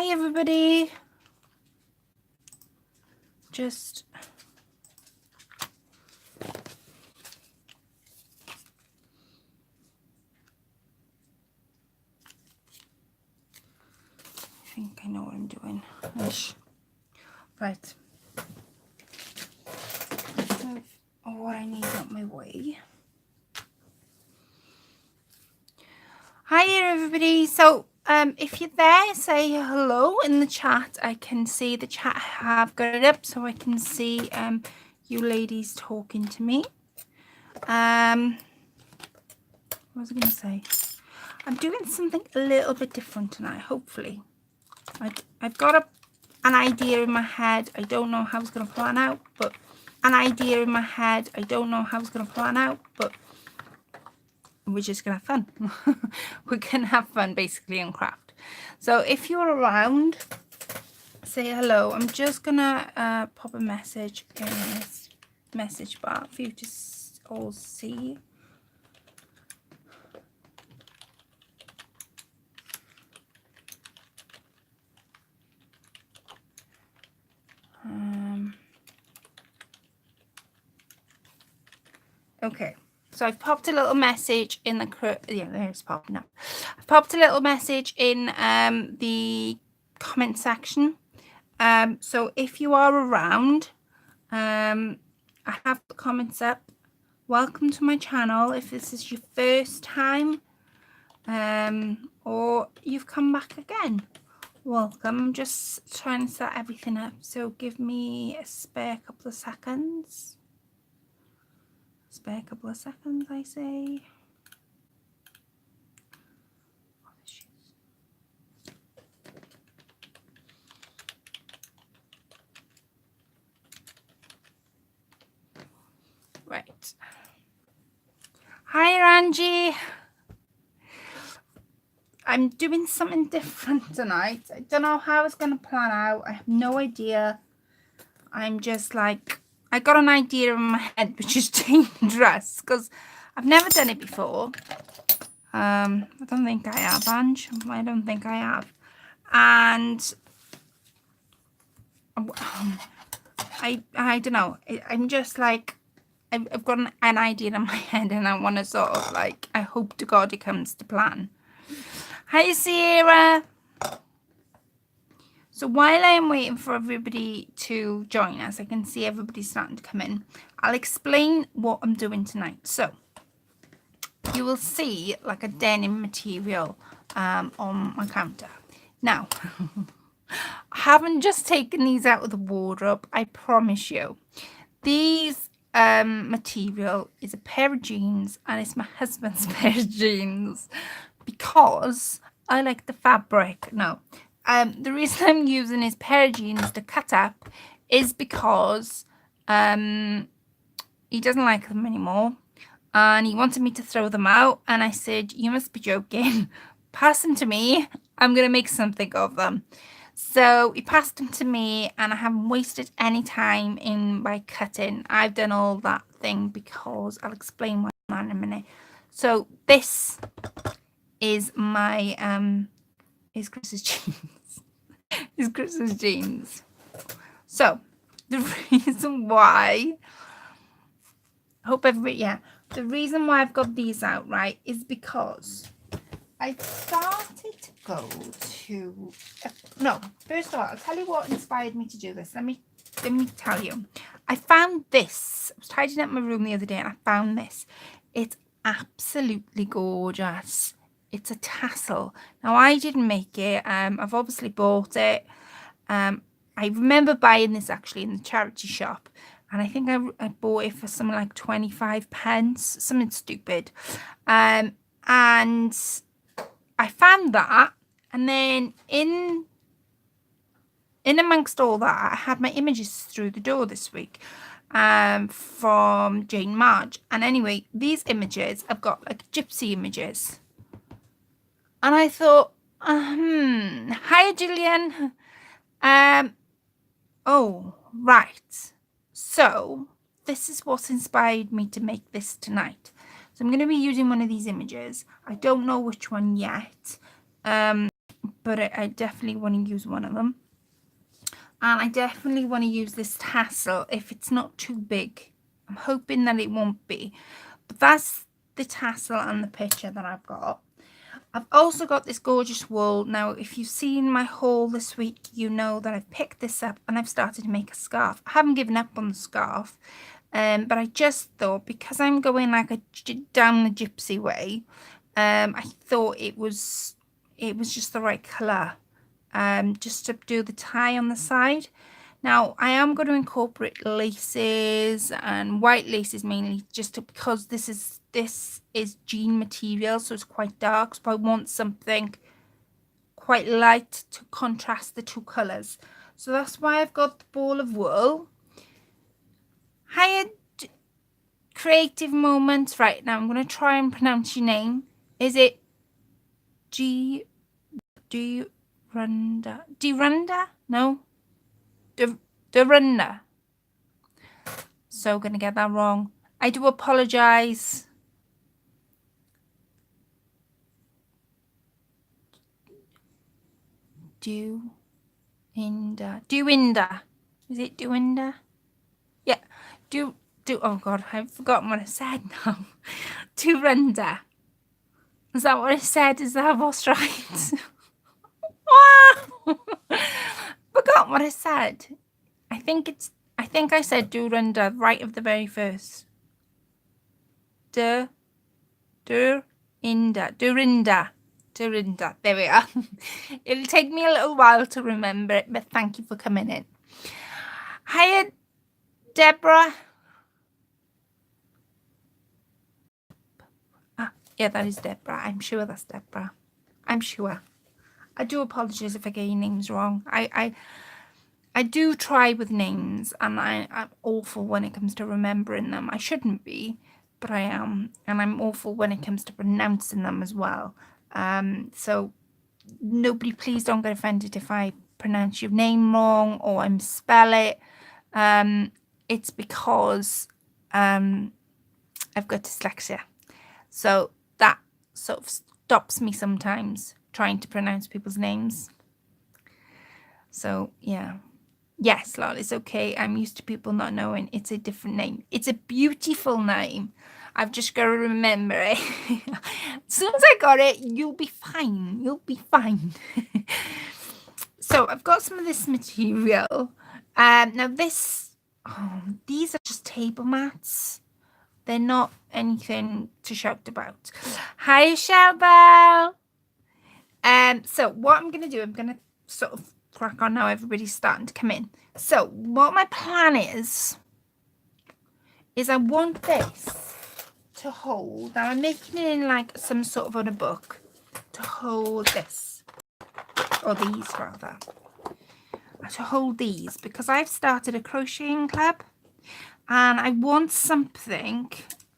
Hi everybody. Just I think I know what I'm doing. Ish. Right. Move what I need out my way. Hi everybody. So if you're there, say hello in the chat. I can see the chat. I have got it up so I can see you ladies talking to me. What was I going to say? I'm doing something a little bit different tonight, hopefully. I've got an idea in my head. I don't know how it's going to plan out, but we're just going to have fun. We're going to have fun, basically, and craft. So if you're around, say hello. I'm just going to pop a message in this message bar for you to all see. Okay, so I've popped a little message in the there's popping up. I've popped a little message in the comment section. So if you are around, I have the comments up. Welcome to my channel. If this is your first time, or you've come back again, welcome. I'm just trying to set everything up, so give me a spare couple of seconds. I say. Right. Hi, Angie. I'm doing something different tonight. I don't know how it's going to plan out. I have no idea. I'm just like, I got an idea in my head, which is dangerous because I've never done it before. I don't think I have, Ange. I don't think I have. And I don't know. I'm just like, I've got an idea in my head and I want to sort of like, I hope to God it comes to plan. Hi, Sierra. So while I am waiting for everybody to join us, I can see everybody starting to come in. I'll explain what I'm doing tonight. So you will see like a denim material on my counter. Now, I haven't just taken these out of the wardrobe, I promise you. These material is a pair of jeans and it's my husband's pair of jeans because I like the fabric. No. The reason I'm using his pair of jeans to cut up is because he doesn't like them anymore and he wanted me to throw them out, and I said, you must be joking. Pass them to me. I'm going to make something of them. So he passed them to me and I haven't wasted any time by cutting. I've done all that thing because I'll explain why in a minute. So this is my is Chris's jeans. Is Chris's jeans. So the reason why, I hope everybody, yeah, the reason why I've got these out, right, is because I started to go to, no, first of all, I'll tell you what inspired me to do this. Let me tell you. I found this. I was tidying up my room the other day and I found this. It's absolutely gorgeous. It's a tassel. Now, I didn't make it. I've obviously bought it. I remember buying this actually in the charity shop. And I think I bought it for something like 25 pence. Something stupid. And I found that. And then in amongst all that, I had my images through the door this week. From Jane Marge. And anyway, these images, I've got like gypsy images. And I thought, hi, Gillian. Oh, right. So this is what's inspired me to make this tonight. So I'm going to be using one of these images. I don't know which one yet. but I definitely want to use one of them. And I definitely want to use this tassel if it's not too big. I'm hoping that it won't be. But that's the tassel and the picture that I've got. I've also got this gorgeous wool. Now, if you've seen my haul this week, you know that I've picked this up and I've started to make a scarf. I haven't given up on the scarf, but I just thought because I'm going like down the gypsy way, I thought it was just the right colour, just to do the tie on the side. Now, I am going to incorporate laces and white laces mainly because this is jean material, so it's quite dark. So I want something quite light to contrast the two colours. So that's why I've got the ball of wool. Hiya, creative moments. Right, now I'm going to try and pronounce your name. Is it Durunda? Durunda? No? Durunda. So gonna get that wrong. I do apologise. Duinda. Is it Duinda? Yeah. Oh god, I've forgotten what I said now. Durunda. Is that what I said? Is that what's right? Wow! Forgot what I said. I think I said Durunda right of the very first. Durinda. There we are. It'll take me a little while to remember it, but thank you for coming in. Hiya, Deborah. Yeah, that is Deborah. I'm sure that's Deborah. I'm sure. I do apologise if I get your names wrong. I do try with names, and I'm awful when it comes to remembering them. I shouldn't be, but I am, and I'm awful when it comes to pronouncing them as well. So nobody, please don't get offended if I pronounce your name wrong or I misspell it. It's because I've got dyslexia, so that sort of stops me sometimes trying to pronounce people's names. So yeah. Yes, Lol, it's okay. I'm used to people not knowing it's a different name. It's a beautiful name. I've just got to remember it. As soon as I got it, you'll be fine. You'll be fine. So I've got some of this material. Now these are just table mats. They're not anything to shout about. Hi, Shelbell. So what I'm going to do, I'm going to sort of crack on now. Everybody's starting to come in. So what my plan is I want this to hold. Now I'm making it in like some sort of on a book to hold this, or these rather, to hold these, because I've started a crocheting club and I want something.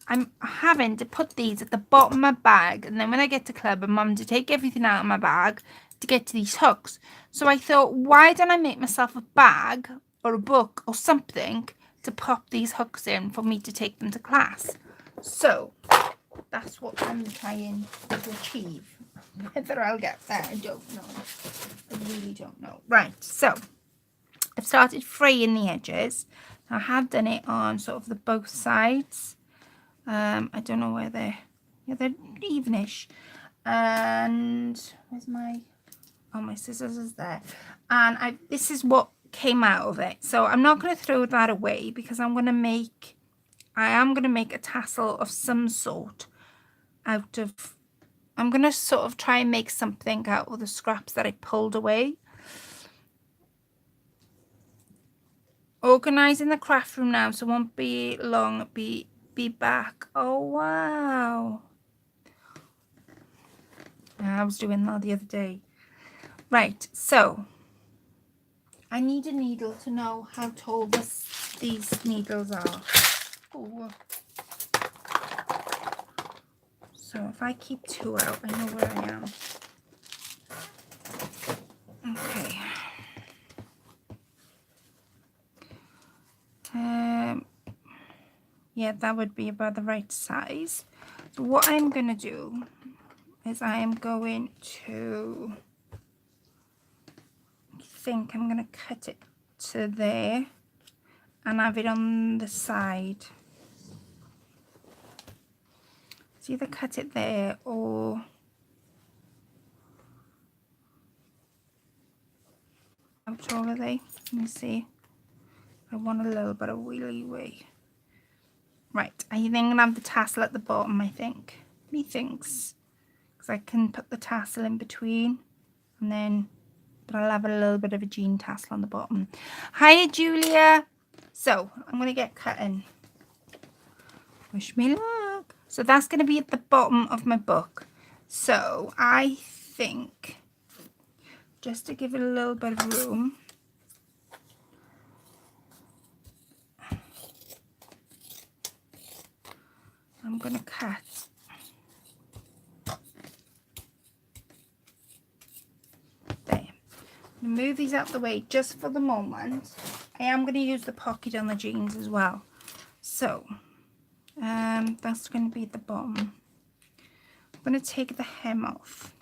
I'm having to put these at the bottom of my bag, and then when I get to club, I'm having to take everything out of my bag to get to these hooks. So I thought, why don't I make myself a bag or a book or something to pop these hooks in for me to take them to class. So that's what I'm trying to achieve. Whether I'll get there, I don't know. I really don't know. Right, so I've started fraying the edges. I have done it on sort of the both sides. I don't know where they're evenish. And where's my scissors is there. And this is what came out of it. So I'm not going to throw that away because I am going to make a tassel of some sort out of, I'm going to sort of try and make something out of the scraps that I pulled away. Organising the craft room now, so it won't be long, be back. Oh wow. I was doing that the other day. Right, so I need a needle to know how tall these needles are. Ooh. So if I keep two out, I know where I am. Okay. Yeah, that would be about the right size. So what I'm going to do is I am going to think I'm going to cut it to there and have it on the side. It's either cut it there or how tall are they? Let me see. I want a little bit of wheelie way. Right, I think I'm going to have the tassel at the bottom, I think. Methinks. Because I can put the tassel in between and then, but I'll have a little bit of a jean tassel on the bottom. Hiya, Julia. So, I'm going to get cutting. Wish me luck. So that's going to be at the bottom of my book. So I think, just to give it a little bit of room, I'm going to cut there. I'm going to move these out the way just for the moment. I am going to use the pocket on the jeans as well. So that's going to be at the bottom. I'm going to take the hem off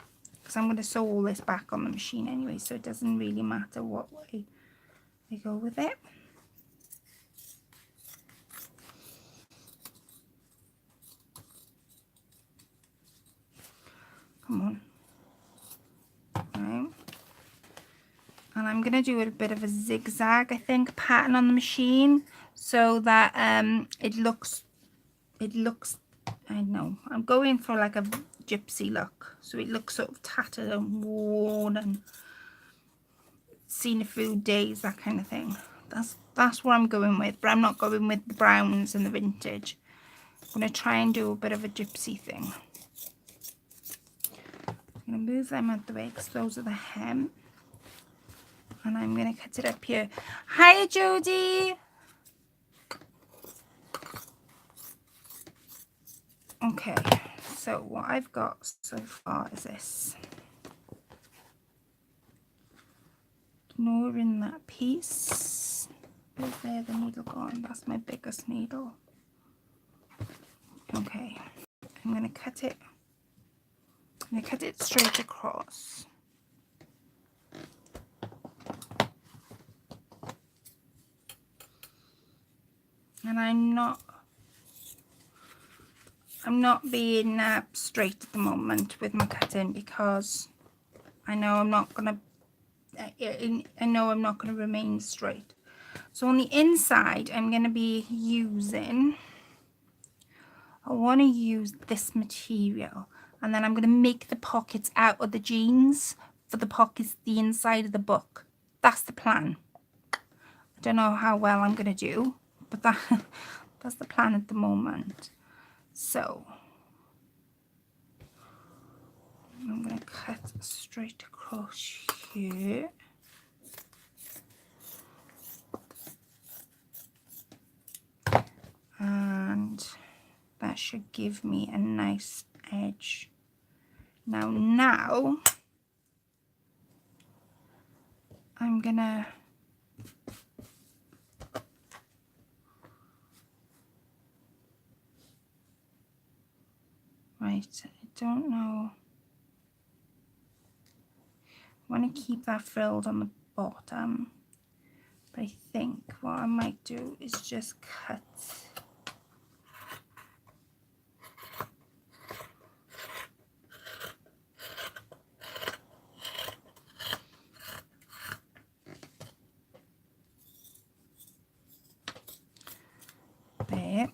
because I'm going to sew all this back on the machine anyway, so it doesn't really matter what way I go with it. Come on. Right. And I'm going to do a bit of a zigzag, I think, pattern on the machine so that it looks, I don't know, I'm going for like a gypsy look. So it looks sort of tattered and worn and seen a few days, that kind of thing. That's what I'm going with, but I'm not going with the browns and the vintage. I'm going to try and do a bit of a gypsy thing. I'm going to move them out the way because those are the hem. And I'm going to cut it up here. Hi, Jodie. Okay, so what I've got so far is this. Ignoring that piece. Where's there the needle gone? That's my biggest needle. Okay, I'm going to cut it. I'm going to cut it straight across. And I'm not being straight at the moment with my cutting because I know I'm not going to remain straight. So on the inside, I'm going to be using, I want to use this material, and then I'm going to make the pockets out of the jeans for the pockets the inside of the book. That's the plan. I don't know how well I'm going to do, but that's the plan at the moment. So I'm going to cut straight across here. And that should give me a nice edge. Now I'm gonna I don't know. I want to keep that frilled on the bottom, but I think what I might do is just cut there.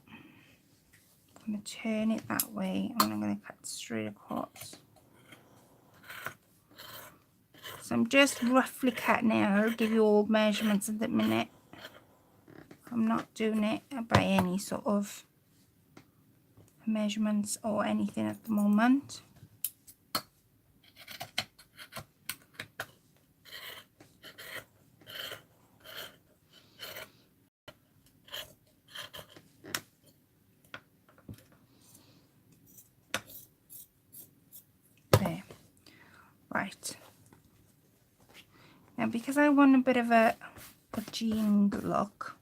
I'm going to turn it that way and I'm going to cut straight across. So I'm just roughly cutting it. I'll give you all measurements in a minute. I'm not doing it by any sort of measurements or anything at the moment. There. Right. Now because I want a bit of a jean look,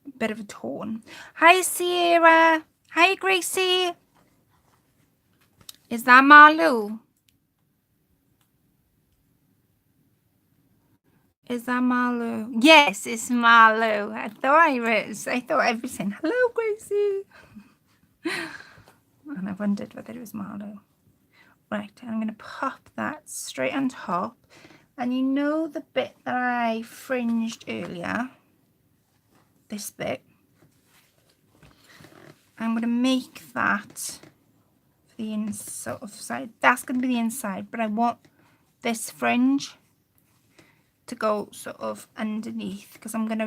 a bit of a tone. Hi Sierra. Hi Gracie. Is that Marlou? Is that Marlo? Yes, it's Marlo. I thought I was saying, hello, Gracie. And I wondered whether it was Marlo. Right, I'm going to pop that straight on top. And you know the bit that I fringed earlier? This bit. I'm going to make that the inside. That's going to be the inside, but I want this fringe to go sort of underneath because I'm going to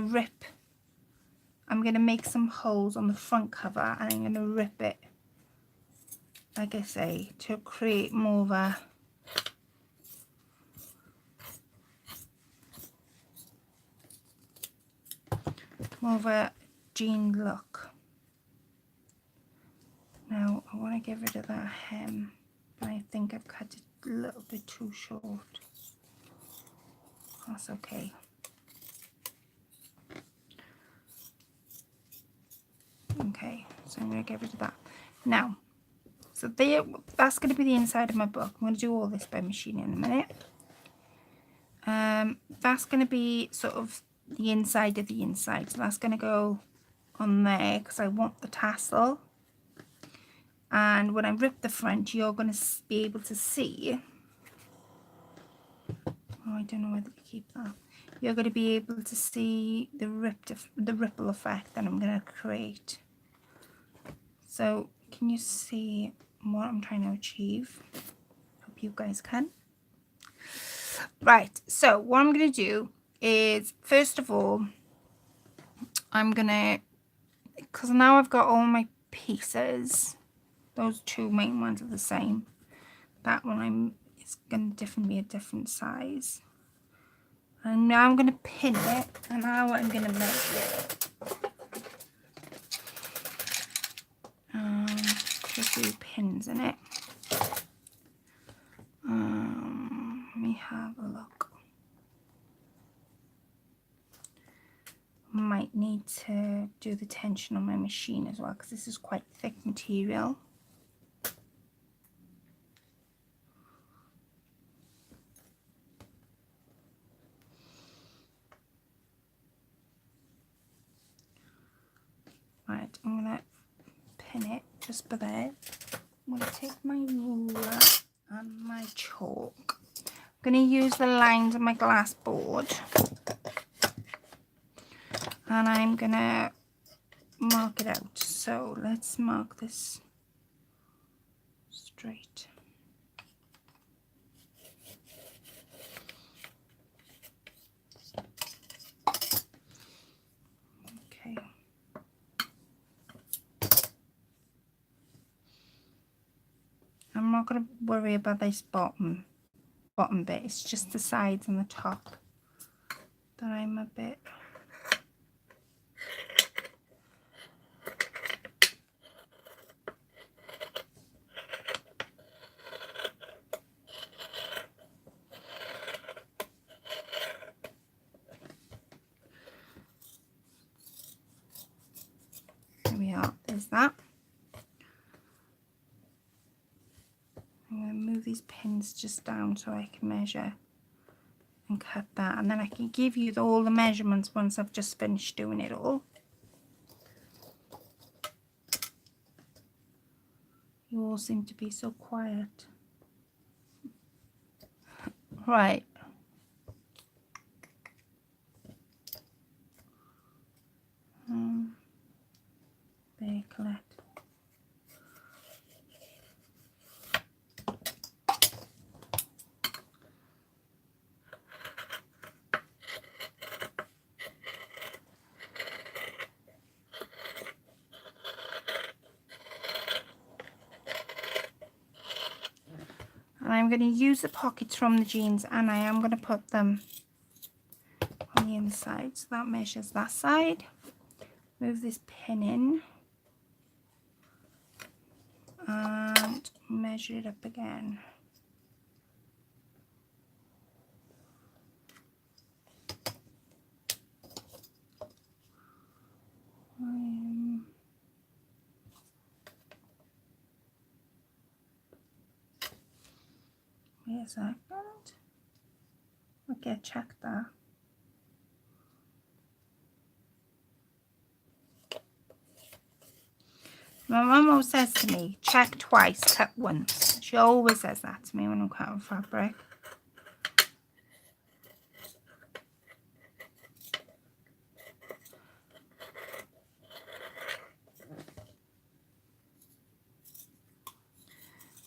make some holes on the front cover and I'm going to rip it, like I say, to create more of a jean look. Now I want to get rid of that hem, but I think I've cut it a little bit too short. That's okay. Okay, so I'm going to get rid of that. Now, so that's going to be the inside of my book. I'm going to do all this by machine in a minute. That's going to be sort of the inside of the inside. So that's going to go on there because I want the tassel. And when I rip the front, you're going to be able to see. Oh, I don't know whether to keep that. You're going to be able to see the ripple effect that I'm going to create. So can you see what I'm trying to achieve? Hope you guys can. Right, so what I'm going to do is, first of all, I'm going to, because now I've got all my pieces, those two main ones are the same. That one it's going to definitely be a different size. And now I'm going to pin it, and now I'm going to measure it. Just a few pins in it. Let me have a look. Might need to do the tension on my machine as well because this is quite thick material. Right, I'm going to pin it just by there. I'm going to take my ruler and my chalk. I'm going to use the lines of my glass board. And I'm going to mark it out. So let's mark this straight. Okay. I'm not going to worry about this bottom bit. It's just the sides and the top that I'm a bit... There we are, there's that. I'm going to move these pins just down so I can measure and cut that, and then I can give you all the measurements once I've just finished doing it all. You all seem to be so quiet. Right. There, Colette. And I'm going to use the pockets from the jeans, and I am going to put them on the inside. So that measures that side. Move this pin in and measure it up again. Where's that? Okay, check that. My mum always says to me, check twice, cut once. She always says that to me when I'm cutting fabric.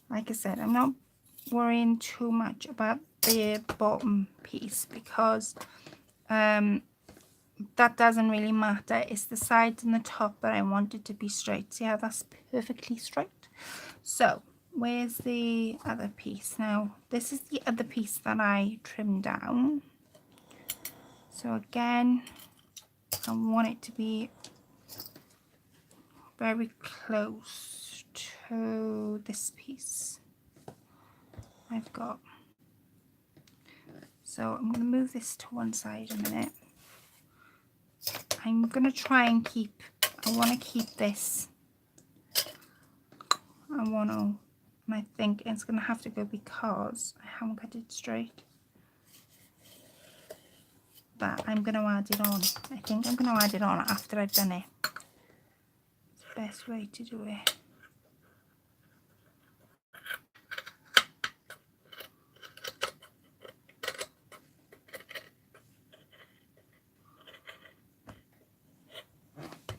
Like I said, I'm not worrying too much about the bottom piece because that doesn't really matter. It's the sides and the top that I want it to be straight. See how that's perfectly straight? So where's the other piece? Now this is the other piece that I trimmed down. So again, I want it to be very close to this piece I've got. So I'm going to move this to one side a minute. I'm going to try and keep, I want to keep this. And I think it's going to have to go because I haven't cut it straight. But I'm going to add it on. I think I'm going to add it on after I've done it. It's the best way to do it.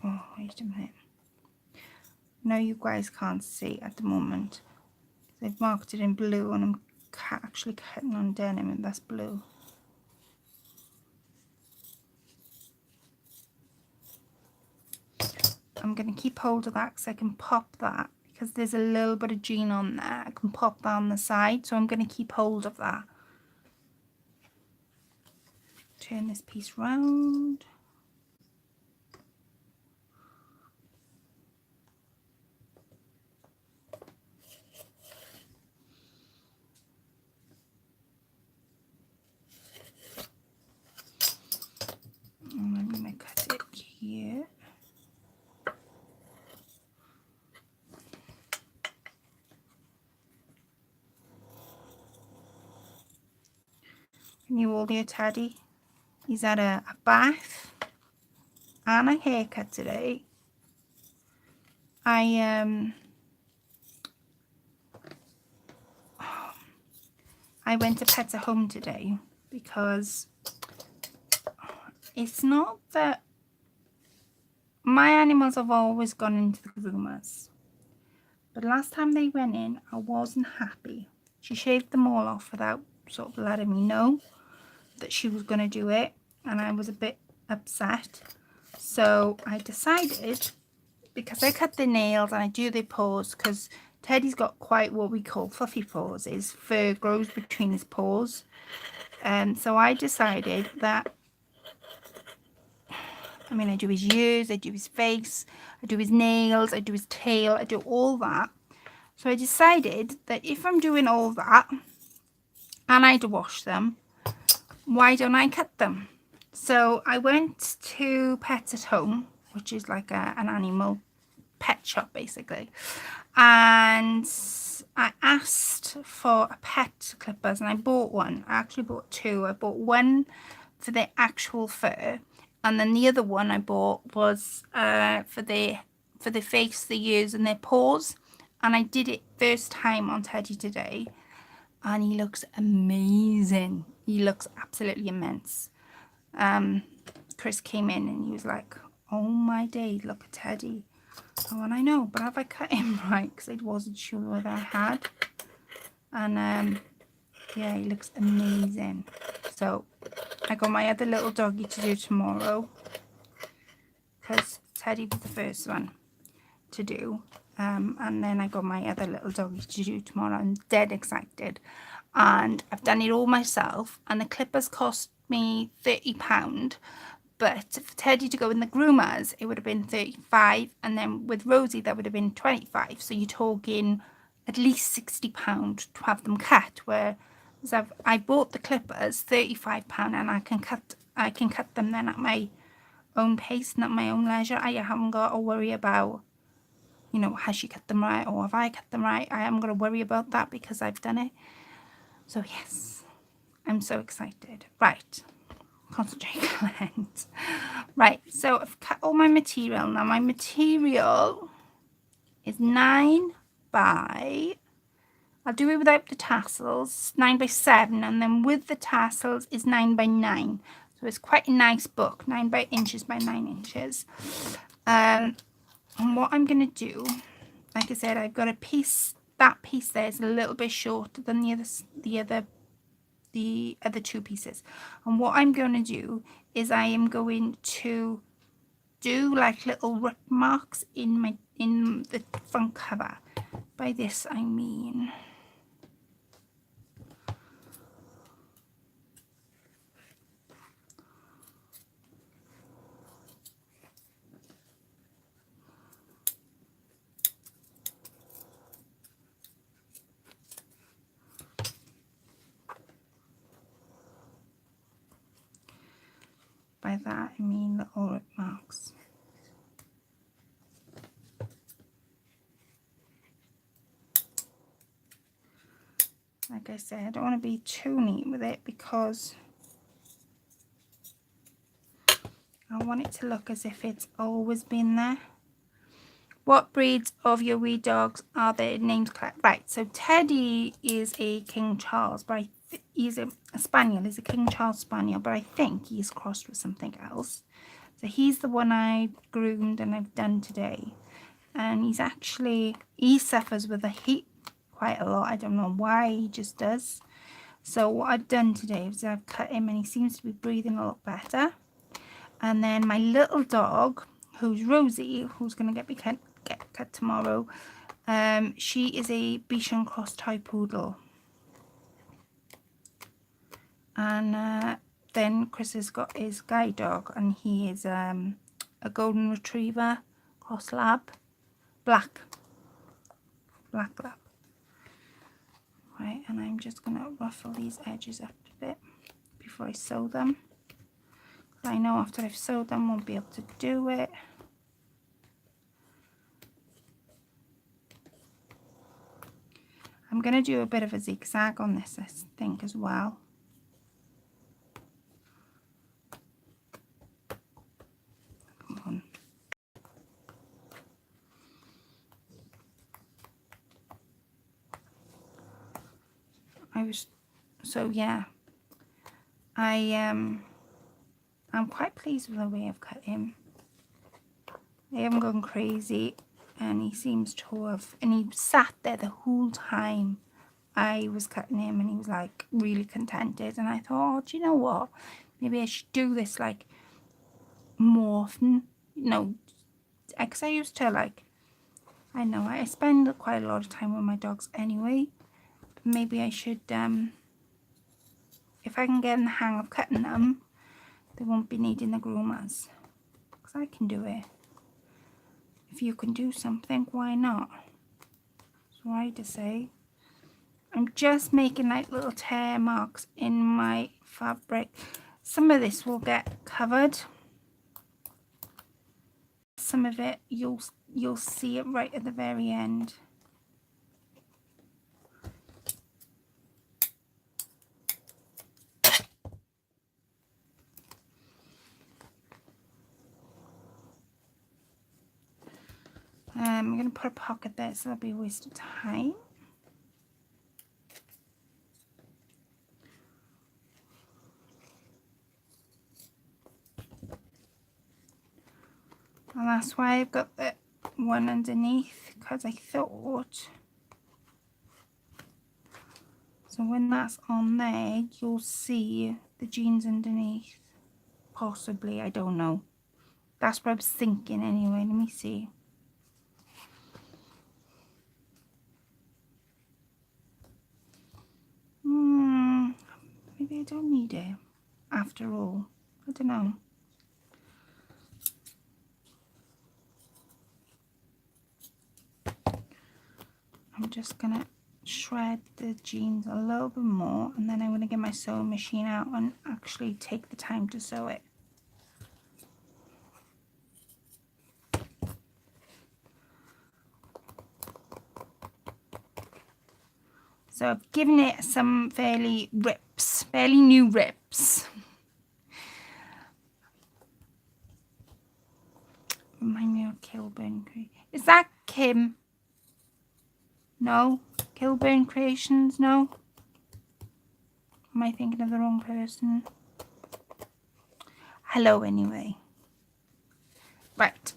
Oh, wait a minute. No, you guys can't see at the moment. They've marked it in blue and I'm actually cutting on denim and that's blue. I'm going to keep hold of that because I can pop that because there's a little bit of jean on there. I can pop that on the side, so I'm going to keep hold of that. Turn this piece round. And I'm going to cut it here. Can you all hear Teddy? He's had a bath and a haircut today. I went to Pets at Home today because it's not that my animals have always gone into the groomers, but last time they went in I wasn't happy. She shaved them all off without sort of letting me know that she was going to do it, and I was a bit upset. So I decided, because I cut their nails and I do their paws, because Teddy's got quite what we call fluffy paws. His fur grows between his paws. So I decided that, I mean, I do his ears, I do his face, I do his nails, I do his tail, I do all that. So I decided that if I'm doing all that and I had to wash them, why don't I cut them? So I went to Pets at Home, which is like an animal pet shop basically, and I asked for a pet clippers and I bought one. I actually bought two. I bought one for the actual fur, and then the other one I bought was for the face, the ears and their paws. And I did it first time on Teddy today and he looks amazing. He looks absolutely immense. Chris came in and he was like, oh my day, look at Teddy. Oh, and I know, but have I cut him right? Because I wasn't sure whether I had. And yeah, he looks amazing. So I got my other little doggy to do tomorrow, because Teddy was the first one to do. And then I got my other little doggy to do tomorrow. I'm dead excited. And I've done it all myself. And the clippers cost me £30. But for Teddy to go in the groomers, it would have been 35, and then with Rosie that would have been 25. So you're talking at least £60 to have them cut. Whereas I bought the clippers £35, and I can cut them then at my own pace and at my own leisure. I haven't got to worry about, you know, has she cut them right or have I cut them right? I haven't got to worry about that because I've done it. So yes, I'm so excited. Right. Concentrate, right, so I've cut all my material. Now my material is 9 by, I'll do it without the tassels, 9 by 7, and then with the tassels is 9 by 9. So it's quite a nice book, 9 by inches by 9 inches. And what I'm going to do, like I said, I've got a piece, that piece there is a little bit shorter than the other two pieces. And what I'm going to do is I am going to do like little rip marks in the front cover. By this I mean little rip marks. Like I said, I don't want to be too neat with it because I want it to look as if it's always been there. What breeds of your wee dogs are their names correct? Right, so Teddy is a King Charles, but he's a Spaniel. He's a King Charles Spaniel, but I think he's crossed with something else. So he's the one I groomed and I've done today. And he suffers with the heat quite a lot. I don't know why, he just does. So what I've done today is I've cut him and he seems to be breathing a lot better. And then my little dog, who's Rosie, who's going to get cut tomorrow, she is a Bichon Cross Toy Poodle. And then Chris has got his guide dog, and he is a Golden Retriever Cross Lab, black lab. Right, and I'm just going to ruffle these edges up a bit before I sew them. I know after I've sewed them, I won't be able to do it. I'm going to do a bit of a zigzag on this, I think, as well. Come on. I'm quite pleased with the way I've cut him. I haven't gone crazy, and he seems to have, and he sat there the whole time I was cutting him, and he was like really contented. And I thought, oh, do you know what, maybe I should do this like more often, you know, because I used to, like, I know I spend quite a lot of time with my dogs anyway, but maybe I should, if I can get in the hang of cutting them, they won't be needing the groomers, because I can do it. If you can do something, why not? That's what I just say. I'm just making like little tear marks in my fabric. Some of this will get covered. Some of it you'll see it right at the very end. I'm going to put a pocket there, so that'll be a waste of time. And that's why I've got the one underneath, because I thought, so when that's on there, you'll see the jeans underneath. Possibly, I don't know. That's what I was thinking anyway. Let me see. Maybe I don't need it after all. I don't know. I'm just gonna shred the jeans a little bit more, and then I'm gonna get my sewing machine out and actually take the time to sew it. So I've given it some fairly new rips. Remind me of Kilburn. Is that Kim? No? Kilburn Creations? No? Am I thinking of the wrong person? Hello, anyway. Right.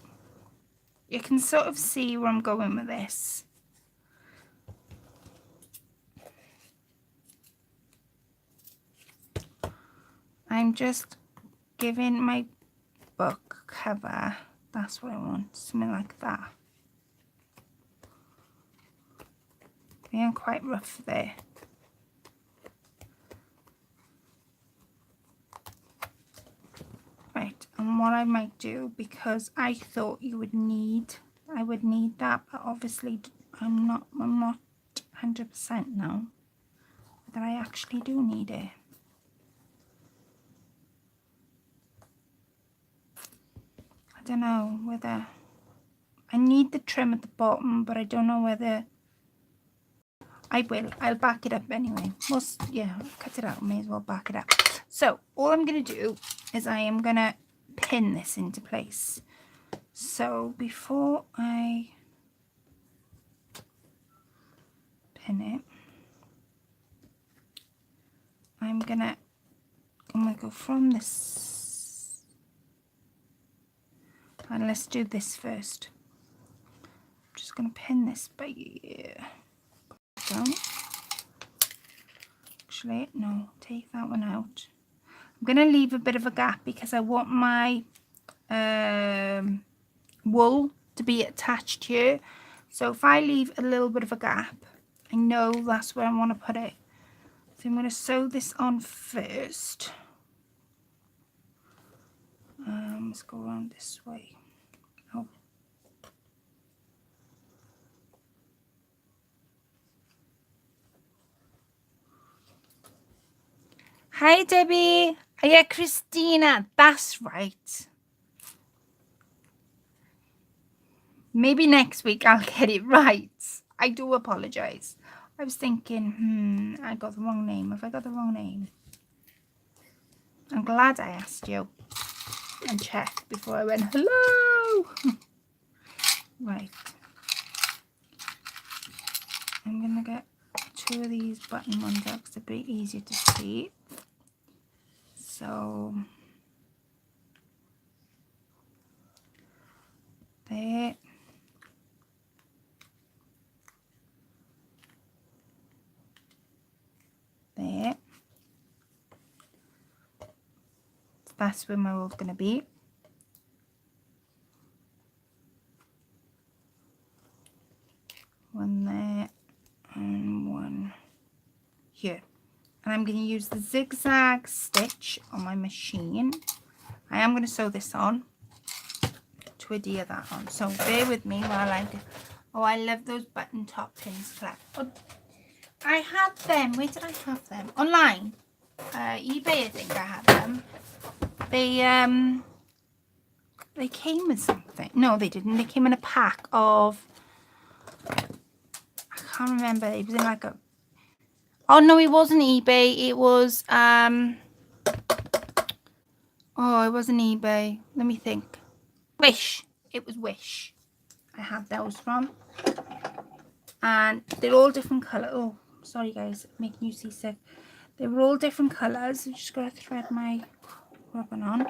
You can sort of see where I'm going with this. I'm just giving my book cover. That's what I want. Something like that. Being quite rough there. Right, and what I might do, because I thought I would need that, but obviously I'm not 100% now that I actually do need it. I don't know whether I need the trim at the bottom, but I don't know whether I will. I'll back it up anyway. Yeah, cut it out. May as well back it up. So all I'm going to do is I am going to pin this into place. So before I pin it, I'm gonna go from this, and let's do this first. I'm just gonna pin this by here. Down. Actually, no, take that one out. I'm gonna leave a bit of a gap because I want my wool to be attached here. So if I leave a little bit of a gap, I know that's where I want to put it. So I'm going to sew this on first. Let's go around this way. Oh. Hi Debbie. Yeah, Christina. That's right. Maybe next week I'll get it right. I do apologize. I was thinking, I got the wrong name. Have I got the wrong name? I'm glad I asked you and checked before I went, hello. Right. I'm going to get 2 of these button ones out because they're a bit easier to see. So, there. There. So that's where my roll's going to be. One there and one here. And I'm going to use the zigzag stitch on my machine. I am going to sew this on to adhere that on. So bear with me while I do. Oh, I love those button top pins, Claire. Oh, I had them. Where did I have them? Online. eBay, I think I had them. They came with something. No, they didn't. They came in a pack of, I can't remember. It was in like a, oh no, it wasn't eBay. It was oh, it wasn't eBay. Let me think. Wish. It was Wish. I had those from. And they're all different colour. Oh, sorry guys, making you seasick. They were all different colours. I'm just going to thread my ribbon on.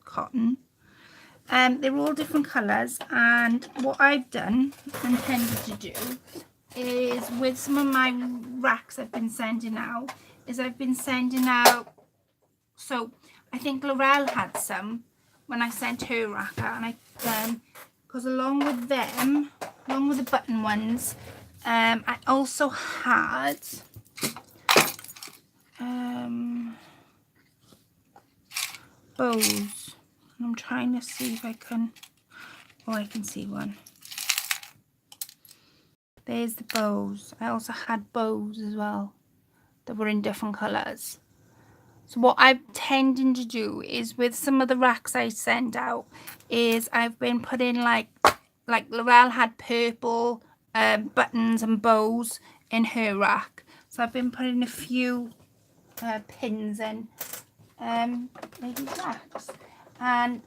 Cotton. They were all different colours, and what I've done, intended to do, is with some of my racks I've been sending out, so I think Laurel had some when I sent her rack out, and I because along with them, along with the button ones, I also had bows. And I'm trying to see if I can, oh, I can see one. There's the bows. I also had bows as well that were in different colours. So what I'm tending to do is with some of the racks I send out is I've been putting like Laurel had purple buttons and bows in her rack. So I've been putting a few pins in maybe racks. And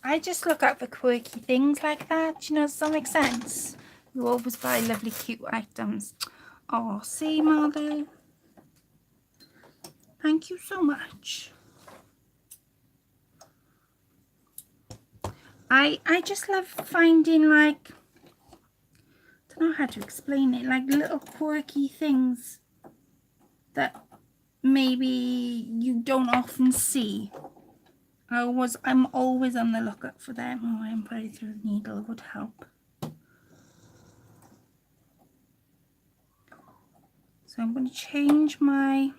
I just look out for quirky things like that, you know, does that make sense? You always buy lovely cute items. Oh, see, Mother, thank you so much. I just love finding, like, I don't know how to explain it, like little quirky things that maybe you don't often see. I'm always on the lookout for them. Oh, I am very through the needle, would help. So I'm going to change my,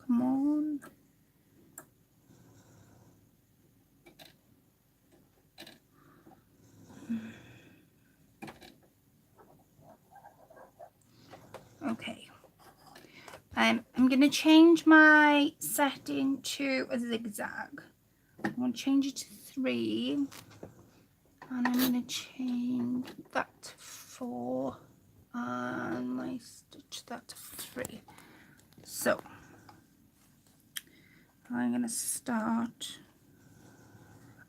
come on. Okay. I'm going to change my setting to a zigzag. I'm going to change it to 3. And I'm going to change that to 4. And I stitch that to 3. So I'm going to start.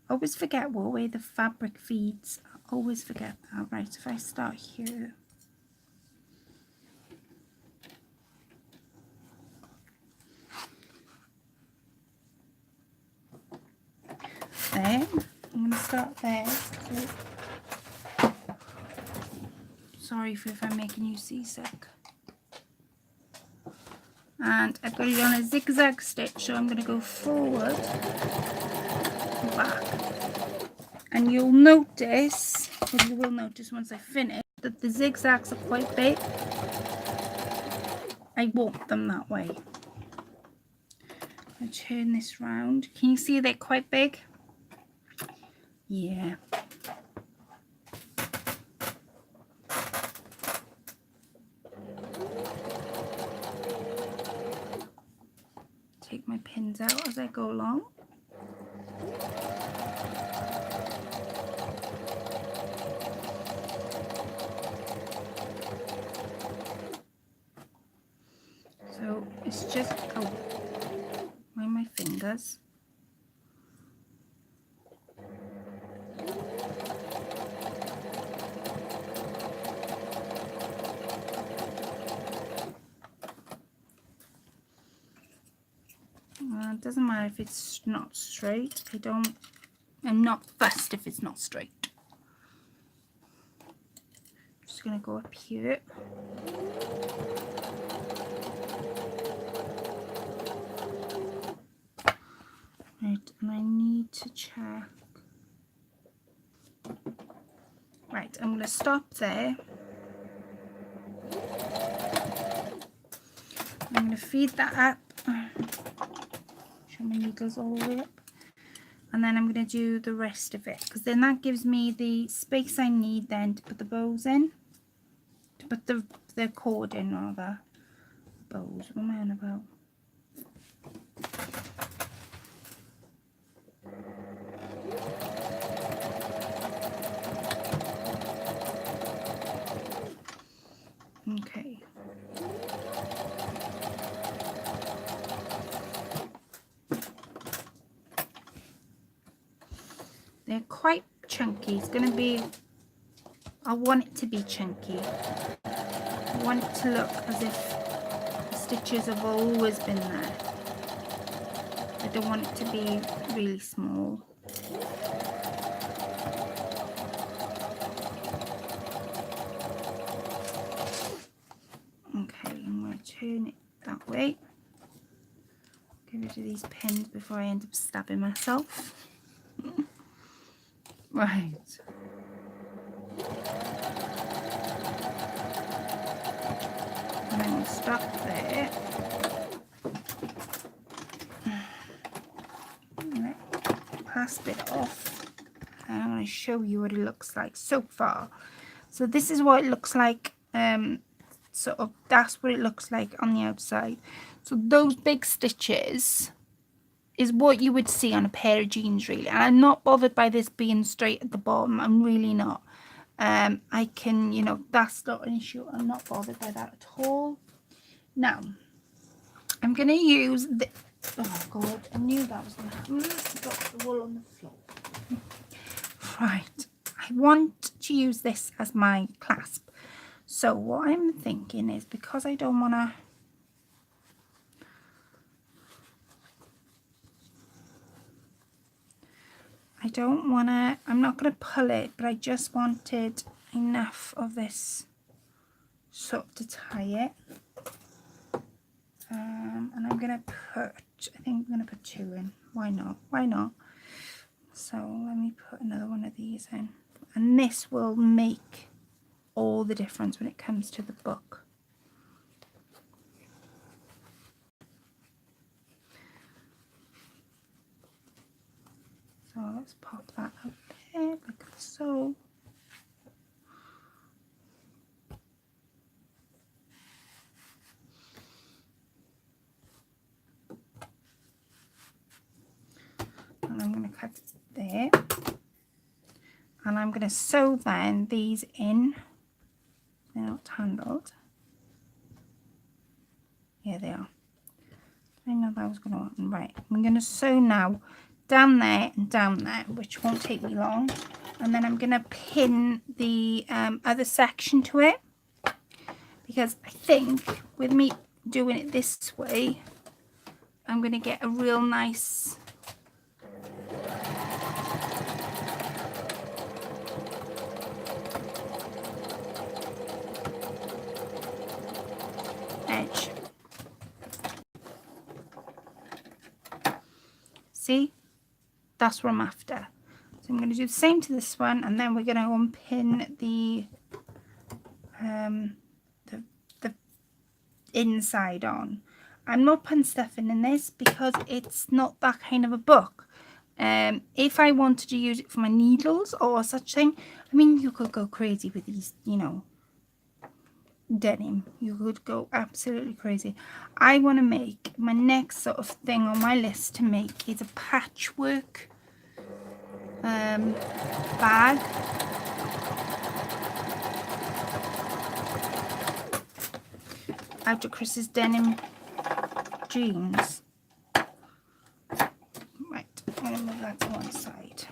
I always forget what way the fabric feeds. I always forget that. Right, if I start here. There. I'm going to start there. So, sorry if I'm making you seasick. And I've got it on a zigzag stitch, so I'm going to go forward, back. And you'll notice, or you will notice once I finish, that the zigzags are quite big. I want them that way. I turn this round. Can you see they're quite big? Yeah. Take my pins out as I go along. So it's just, oh, mind my fingers. It doesn't matter if it's not straight. I'm not fussed if it's not straight. Just gonna go up here. Right, and I need to check. Right, I'm gonna stop there. I'm gonna feed that up. Show my needles all the way up, and then I'm going to do the rest of it, because then that gives me the space I need then to put the bows in, to put the cord in, rather. Bows, what am I on about? Okay. They're quite chunky. It's going to be, I want it to be chunky. I want it to look as if the stitches have always been there. I don't want it to be really small. Okay, I'm going to turn it that way. Get rid of these pins before I end up stabbing myself. Right. And then we'll stop there. Pass bit off. And I'm going to show you what it looks like so far. So this is what it looks like. Sort of, that's what it looks like on the outside. So those big stitches is what you would see on a pair of jeans, really. And I'm not bothered by this being straight at the bottom. I'm really not. I can, you know, that's not an issue. I'm not bothered by that at all. Now, I'm going to use the, oh God, I knew that was going to happen. I got the wool on the floor. Right. I want to use this as my clasp. So what I'm thinking is, because I don't want to, I'm not going to pull it, but I just wanted enough of this sort to tie it. And I'm going to put, I think I'm going to put 2 in. Why not? Why not? So let me put another one of these in. And this will make all the difference when it comes to the book. So let's pop that up there like so. And I'm going to cut it there. And I'm going to sew then these in. They're not handled. Here they are. I know that was going to happen. Right, I'm going to sew now down there and down there, which won't take me long. And then I'm going to pin the other section to it, because I think with me doing it this way, I'm going to get a real nice edge. See, that's what I'm after. So I'm going to do the same to this one, and then we're going to unpin the inside on. I'm not putting stuff in this because it's not that kind of a book. If I wanted to use it for my needles or such thing, I mean, you could go crazy with these, you know, denim. You could go absolutely crazy. I want to make, my next sort of thing on my list to make is a patchwork bag. Out of Chris's denim jeans. Right, I'm going to move that to one side.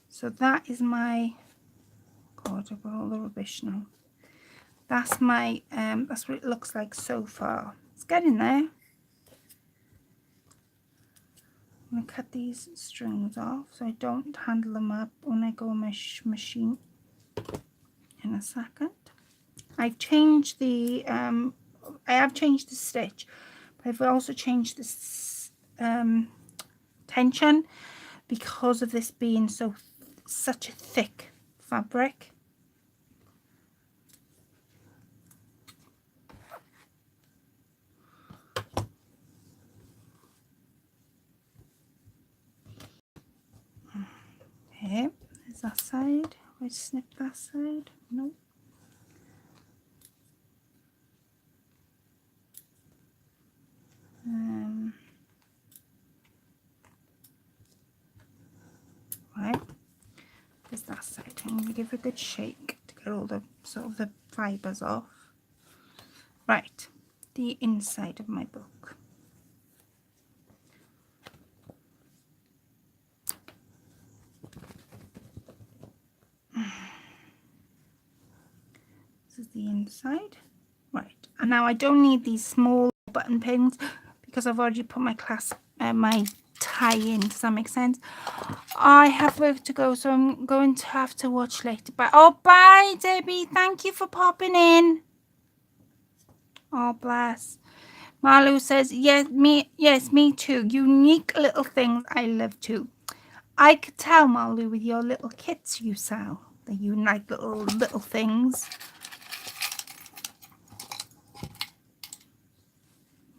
So that is my, God, I've got all the rubbish now. That's my, that's what it looks like so far. It's getting there. I'm going to cut these strings off so I don't handle them up when I go on my machine in a second. I've changed the, I have changed the stitch, but I've also changed this tension because of this being such a thick fabric. Okay, there's that side. I snip that side. Nope. Right, there's that side. I'm going to give it a good shake to get all the sort of the fibres off. Right, the inside of my book. This is the inside. Right, and now I don't need these small button pins because I've already put my clasp, my tie in. Does that make sense? I have work to go, so I'm going to have to watch later. But oh, bye, Debbie. Thank you for popping in. Oh, bless. Marlu says, yes, me too. Unique little things I love too. I could tell, Marlu, with your little kits you sell, the unique little things.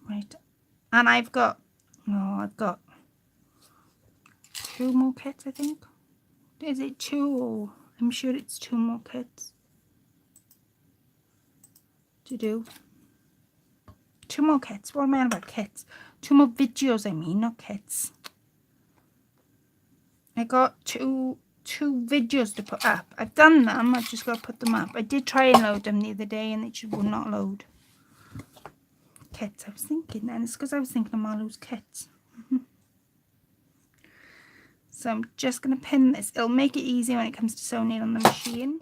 Right, and I've got 2 more kits, I think. Is it 2 or I'm sure it's 2 more kits to do. 2 more kits. What am I on about kits? 2 more videos, I mean, not kits. I got two videos to put up. I've done them, I've just got to put them up. I did try and load them the other day and it just would not load. Kits, I was thinking then. It's because I was thinking of Marlo's kits. So I'm just going to pin this. It'll make it easier when it comes to sewing it on the machine.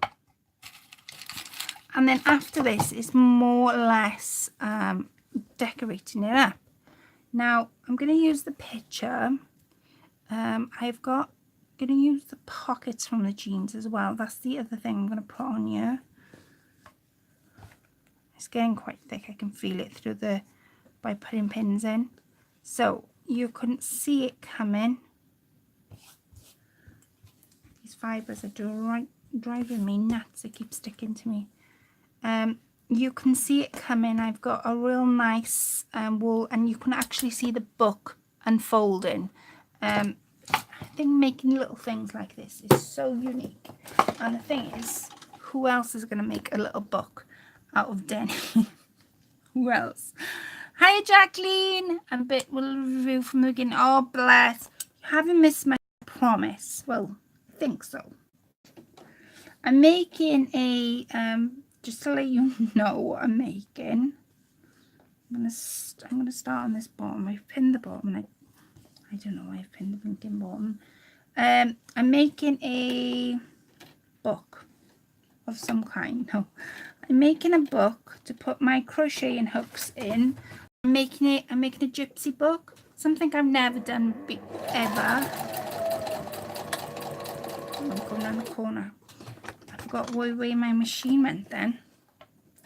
And then after this, it's more or less decorating it up. Now, I'm going to use the picture. Going to use the pockets from the jeans as well. That's the other thing I'm going to put on here. It's getting quite thick. I can feel it through by putting pins in. So you couldn't see it coming. These fibres are driving me nuts. They keep sticking to me. You can see it coming. I've got a real nice wool, and you can actually see the book unfolding. I think making little things like this is so unique. And the thing is, who else is going to make a little book out of Denny? Who else? Hi, Jacqueline. A bit will review from the beginning. Oh, bless. You haven't missed my promise. Well, I think so. I'm making a just to let you know what I'm making. I'm gonna start on this bottom. I've pinned the bottom, and I don't know why I've pinned the blinking bottom. I'm making a book of some kind. No, I'm making a book to put my crocheting hooks in. I'm making a gypsy book, something I've never done ever. I'm going down the corner. I forgot where my machine went then.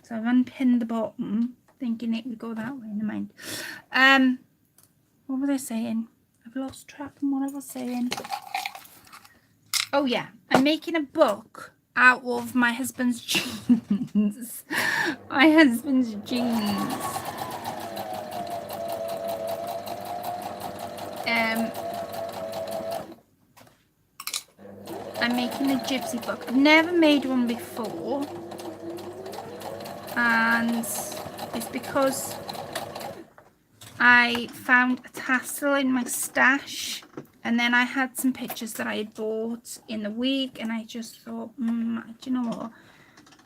So I've unpinned the bottom, thinking it would go that way. Never mind. What was I saying? I've lost track of what I was saying. Oh yeah, I'm making a book out of my husband's jeans. My husband's jeans. I'm making a gypsy book. I've never made one before, and it's because I found a tassel in my stash, and then I had some pictures that I had bought in the week, and I just thought, do you know what,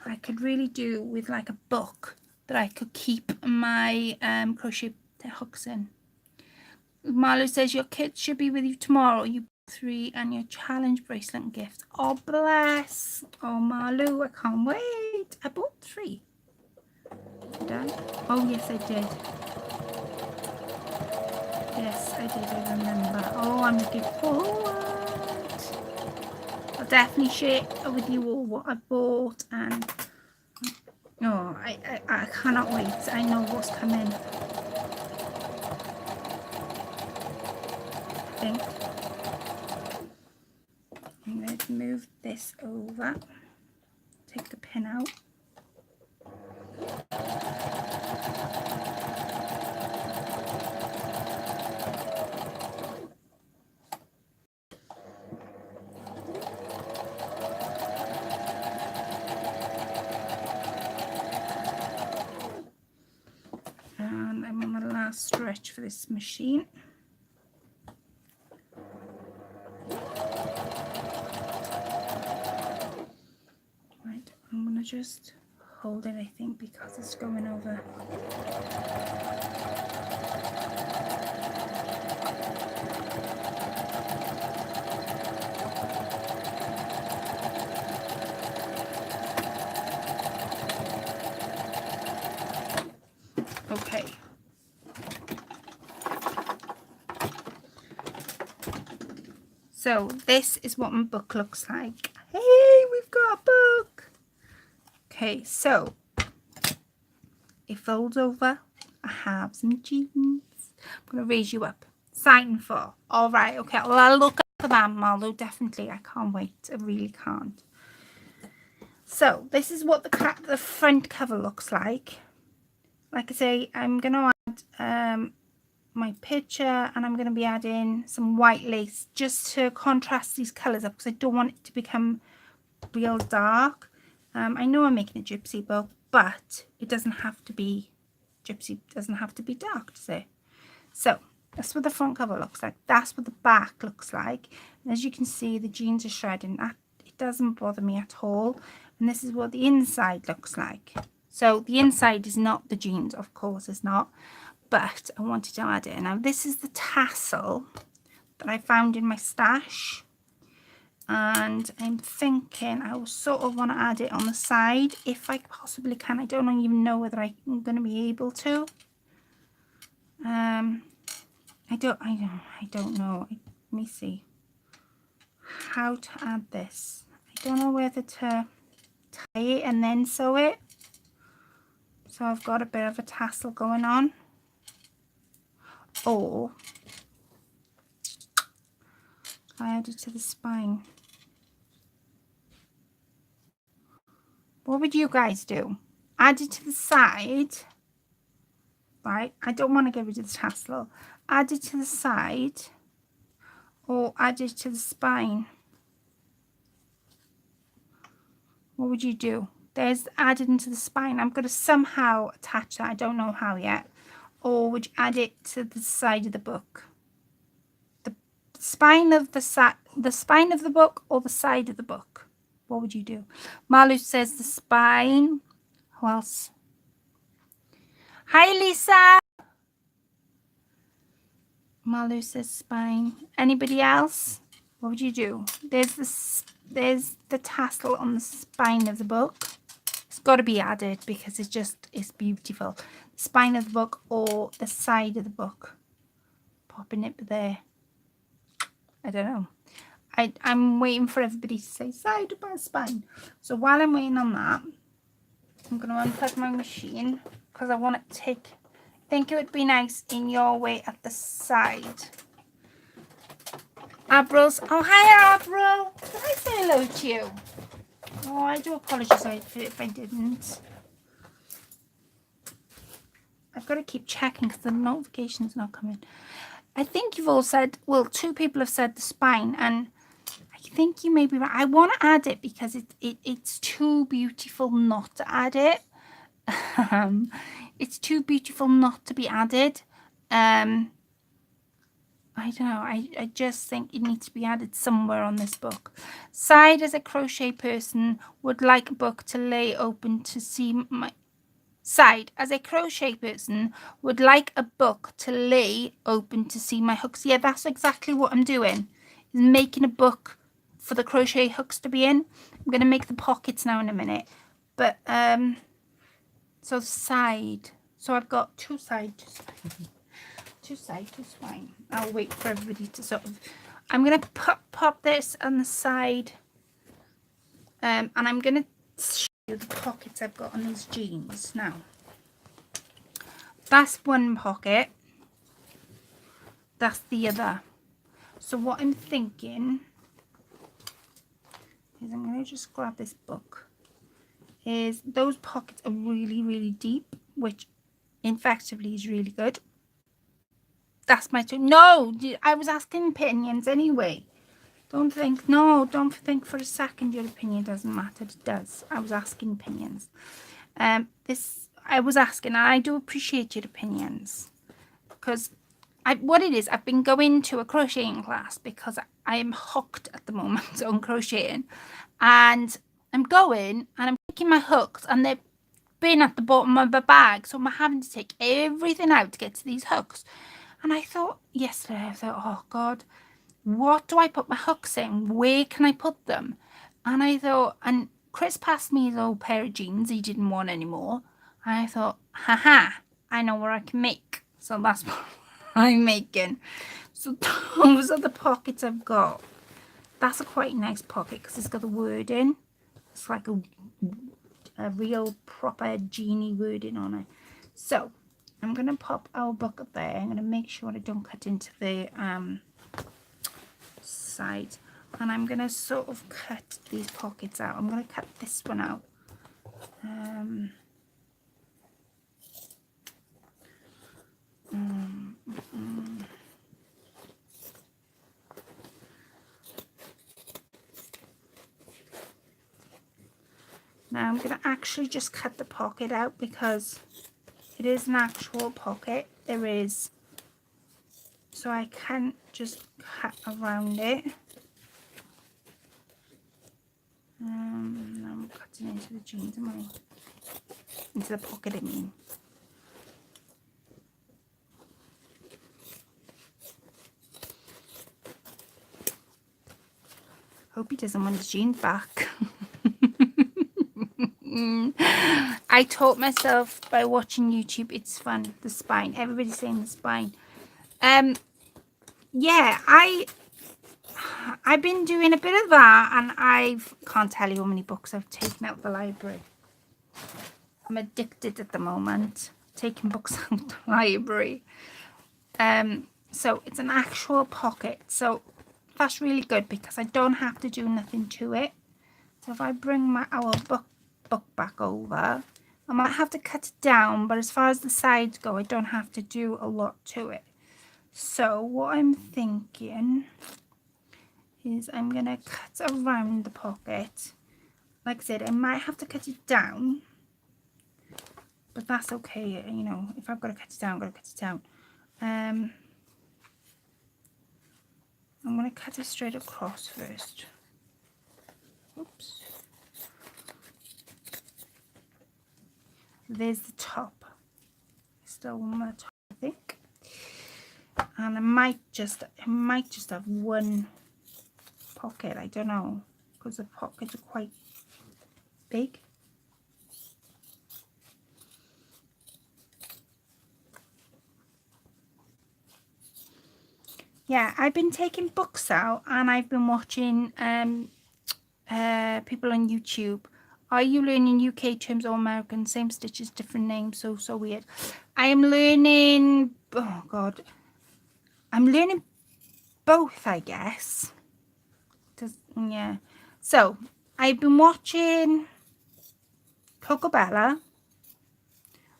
I could really do with like a book that I could keep my crochet hooks in. Marlo says your kit should be with you tomorrow. You 3 and your challenge bracelet and gift. Oh, bless. Oh, Marlo, I can't wait. I bought 3. Did I? Oh, yes, I did. Yes, I did. I remember. Oh, I'm looking forward. I'll definitely share with you all what I bought, and oh, I cannot wait. I know what's coming. I think I'm going to move this over. Take the pin out. And I'm on the last stretch for this machine. Right, I'm going to just hold it, I think, because it's going over. Okay. So this is what my book looks like. Hey, we've got a book. Okay, so it folds over. I have some jeans. I'm going to raise you up. Sign for. All right, okay. Well, I'll look up for that, Marlo. Definitely. I can't wait. I really can't. So this is what the front cover looks like. Like I say, I'm going to add my picture, and I'm going to be adding some white lace just to contrast these colours up, because I don't want it to become real dark. I know I'm making a gypsy book, but it doesn't have to be gypsy, doesn't have to be dark, does it? So that's what the front cover looks like. That's what the back looks like. And as you can see, the jeans are shredding. It doesn't bother me at all. And this is what the inside looks like. So the inside is not the jeans, of course it's not, but I wanted to add it. Now this is the tassel that I found in my stash. And I'm thinking I will sort of want to add it on the side if I possibly can. I don't even know whether I'm going to be able to. I don't know. Let me see how to add this. I don't know whether to tie it and then sew it. So I've got a bit of a tassel going on. Or I add it to the spine. What would you guys do? Add it to the side, right? I don't want to get rid of the tassel. Add it to the side or add it to the spine. What would you do? There's added into the spine. I'm going to somehow attach that. I don't know how yet. Or would you add it to the side of the book? The spine of the spine of the book or the side of the book? What would you do? Malu says the spine. Who else? Hi, Lisa. Malu says spine. Anybody else? What would you do? There's the tassel on the spine of the book. It's got to be added because it's beautiful. Spine of the book or the side of the book. Popping it there. I don't know. I'm waiting for everybody to say side by spine. So while I'm waiting on that, I'm going to unplug my machine because I want to take... I think it would be nice in your way at the side. Abril's... Oh, hi, Abril. Did I say hello to you? Oh, I do apologise if I didn't. I've got to keep checking because the notification's not coming. I think you've all said... Well, 2 people have said the spine, and I think you may be right. I want to add it because it's too beautiful not to add it. It's too beautiful not to be added. I don't know. I just think it needs to be added somewhere on this book. Side as a crochet person would like a book to lay open to see my... Side as a crochet person would like a book to lay open to see my hooks. Yeah, that's exactly what I'm doing. Is making a book for the crochet hooks to be in. I'm going to make the pockets now in a minute. But, so side. So I've got 2 sides. 2 sides, 2 spine. I'll wait for everybody to sort of... I'm going to pop this on the side. And I'm going to show you the pockets I've got on these jeans. Now, that's one pocket. That's the other. So what I'm thinking is I'm going to just grab this book. Is those pockets are really, really deep, which effectively is really good. That's my two. No, I was asking opinions anyway. Don't think for a second your opinion doesn't matter. It does. I was asking opinions. I was asking, and I do appreciate your opinions, because what it is, I've been going to a crocheting class because I am hooked at the moment on crocheting, and I'm going and I'm taking my hooks and they've been at the bottom of my bag, so I'm having to take everything out to get to these hooks. And I thought yesterday, oh God, what do I put my hooks in? Where can I put them? And I thought, and Chris passed me his old pair of jeans he didn't want anymore. And I thought, haha, I know where I can make. So that's what I'm making. So those are the pockets I've got. That's a quite nice pocket because it's got the wording. It's like a real proper genie wording on it. So I'm going to pop our book up there. I'm going to make sure I don't cut into the side. And I'm going to sort of cut these pockets out. I'm going to cut this one out. Now I'm going to actually just cut the pocket out because it is an actual pocket. There is, so I can't just cut around it. Now I'm cutting into the jeans, am I? Into the pocket, I mean. Hope he doesn't want his jeans back. I taught myself by watching YouTube. It's fun. The spine. Everybody's saying the spine. Yeah, I've been doing a bit of that, and can't tell you how many books I've taken out of the library. I'm addicted at the moment, taking books out of the library. So it's an actual pocket. So that's really good because I don't have to do nothing to it. So if I bring our book back over, I might have to cut it down, but as far as the sides go, I don't have to do a lot to it. So what I'm thinking is I'm going to cut around the pocket. Like I said, I might have to cut it down, but that's okay. You know, if I've got to cut it down, I've got to cut it down. I'm going to cut it straight across first. Oops. There's the top. Still on the top, I think. And I might just have one pocket. I don't know, because the pockets are quite big. Yeah, I've been taking books out, and I've been watching people on YouTube. Are you learning UK terms or American? Same stitches, different names. So weird. I am learning, oh God, I'm learning both, I guess. Yeah. So I've been watching Cocobella. It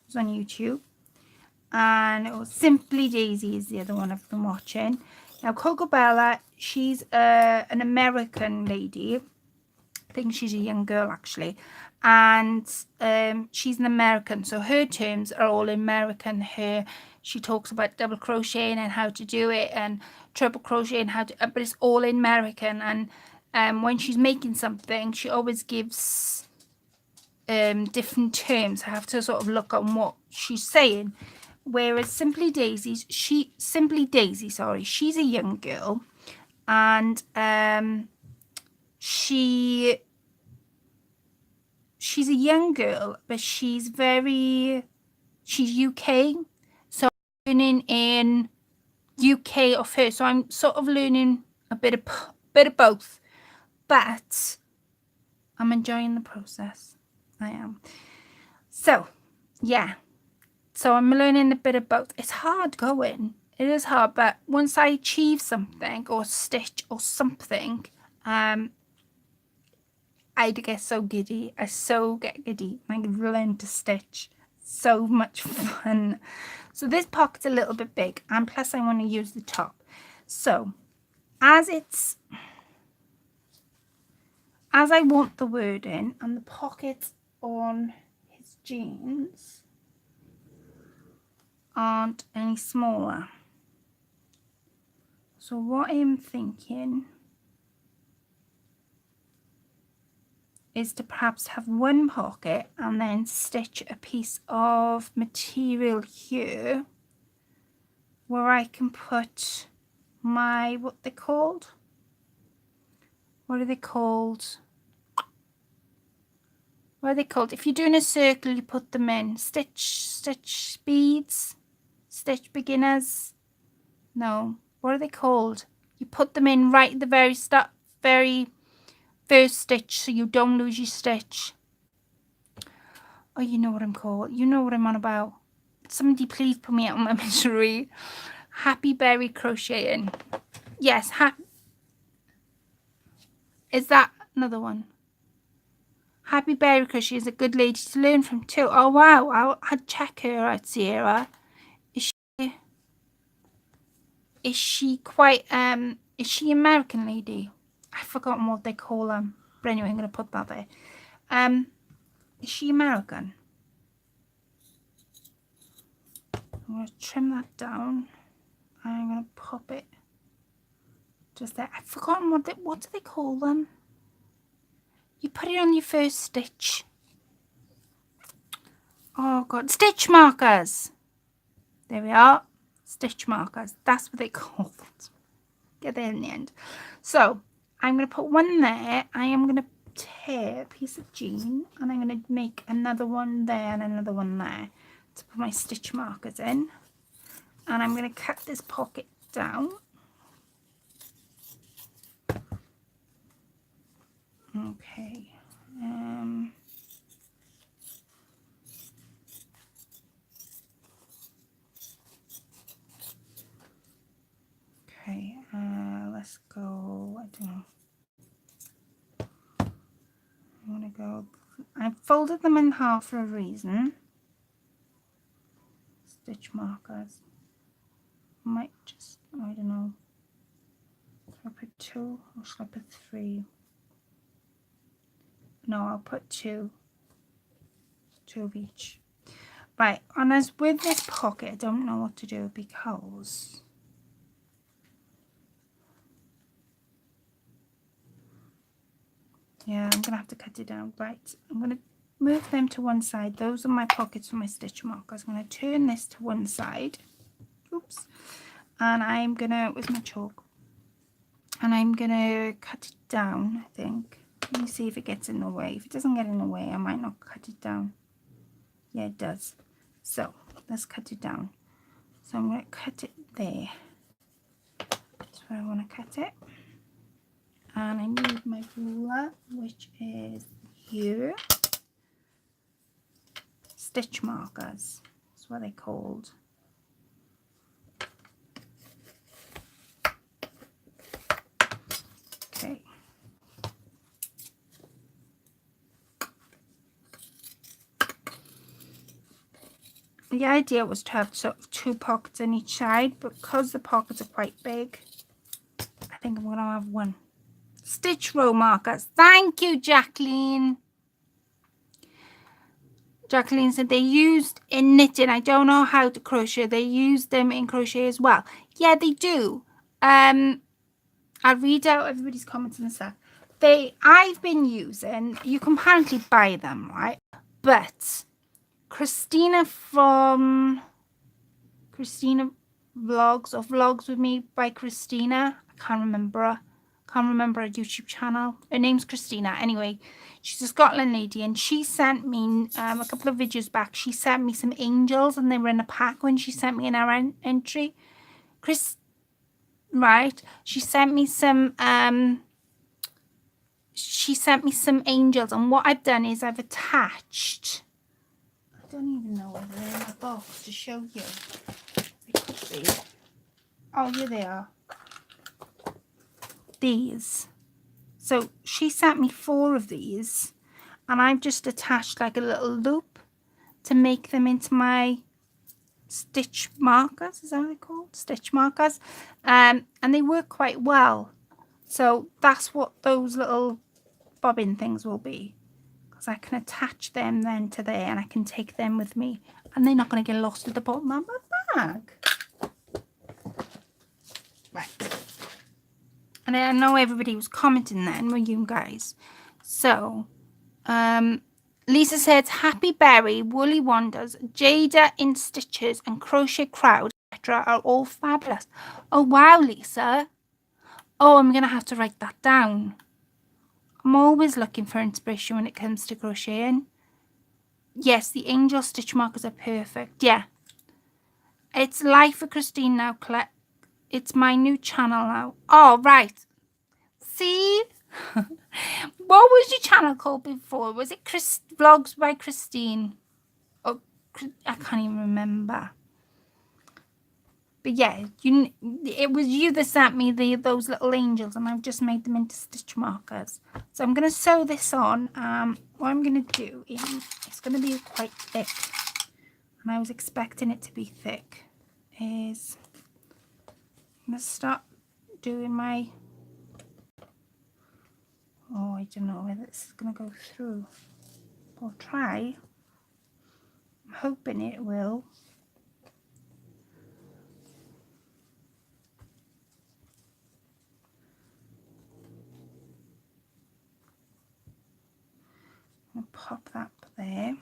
was on YouTube. And it was Simply Daisy is the other one I've been watching. Now Cocobella, she's an American lady. I think she's a young girl actually, and she's an American, so her terms are all American. She talks about double crocheting and how to do it, and triple crochet and how to, but it's all in American. And when she's making something, she always gives different terms. I have to sort of look on what she's saying. Whereas Simply Daisy, she's a young girl, and she's a young girl, but she's UK, so I'm learning in UK of her. So I'm sort of learning a bit of both, but I'm enjoying the process. I am. So yeah. So I'm learning a bit of both. It's hard going. It is hard, but once I achieve something or stitch or something, I get so giddy. I so get giddy. I learn to stitch. So much fun. So this pocket's a little bit big, and plus I want to use the top. So as I want the word in, and the pockets on his jeans aren't any smaller. So what I'm thinking is to perhaps have one pocket and then stitch a piece of material here where I can put my, what are they called? If you're doing a circle, you put them in. Stitch beads, stitch beginners. No, what are they called? You put them in right at the very first stitch, so you don't lose your stitch. Oh, you know what I'm called. You know what I'm on about. Somebody please put me out of my misery. Happy Berry Crocheting. Yes, is that another one? Happy Berry Crochet is a good lady to learn from too. Oh wow, I'd check her out, Sierra. Is she quite is she American lady? I've forgotten what they call them. But anyway, I'm gonna put that there. Is she American? I'm gonna trim that down. I'm gonna pop it just there. I've forgotten what do they call them? You put it on your first stitch. Oh God, stitch markers. There we are. Stitch markers. That's what they call it. Get there in the end. So I'm going to put one there. I am going to tear a piece of jean and I'm going to make another one there and another one there to put my stitch markers in. And I'm going to cut this pocket down. Okay. Okay, let's go, I don't know. I want to go, I folded them in half for a reason. Stitch markers. Might just, I don't know. Should I put 2 or should I put 3? No, I'll put 2. 2 of each. Right, and as with this pocket, I don't know what to do because yeah, I'm gonna have to cut it down. Right, I'm gonna move them to one side. Those are my pockets for my stitch markers. I'm gonna turn this to one side. Oops. And I'm gonna, with my chalk, and I'm gonna cut it down, I think. Let me see if it gets in the way. If it doesn't get in the way, I might not cut it down. Yeah, it does. So let's cut it down. So I'm gonna cut it there. That's where I want to cut it. And I need my ruler, which is here. Stitch markers, that's what they're called. Okay. The idea was to have sort of 2 pockets on each side, but because the pockets are quite big, I think I'm going to have 1. Stitch row markers. Thank you, Jacqueline. Jacqueline said they used in knitting. I don't know how to crochet. They use them in crochet as well. Yeah, they do. I'll read out everybody's comments and stuff. I've been using, you can apparently buy them, right? But Christina from Christina Vlogs or Vlogs with Me by Christina. I can't remember her. Can't remember her YouTube channel. Her name's Christina. Anyway, she's a Scotland lady and she sent me a couple of videos back. She sent me some angels and they were in a pack when she sent me in our entry. Right? She sent me some angels and what I've done is I've attached, I don't even know whether they're in the box to show you. They could be. Oh, yeah, they are. These. So she sent me 4 of these and I've just attached like a little loop to make them into my stitch markers. Is that what they're called? Stitch markers. And they work quite well. So that's what those little bobbin things will be. Because I can attach them then to there and I can take them with me. And they're not going to get lost at the bottom of my bag. Right. And I know everybody was commenting then, were you guys? So, Lisa says, Happy Berry, Woolly Wonders, Jada in Stitches, and Crochet Crowd, etc. are all fabulous. Oh, wow, Lisa. Oh, I'm going to have to write that down. I'm always looking for inspiration when it comes to crocheting. Yes, the angel stitch markers are perfect. Yeah. It's Life for Christine now, Colette. It's my new channel now. Oh, right. See? What was your channel called before? Was it Vlogs by Christine? Oh, I can't even remember. But yeah, it was you that sent me those little angels and I've just made them into stitch markers. So I'm going to sew this on. What I'm going to do is, it's going to be quite thick. And I was expecting it to be thick. Is I'm going to start doing my... Oh, I don't know whether this is going to go through. I'll try. I'm hoping it will. I'm going to pop that there.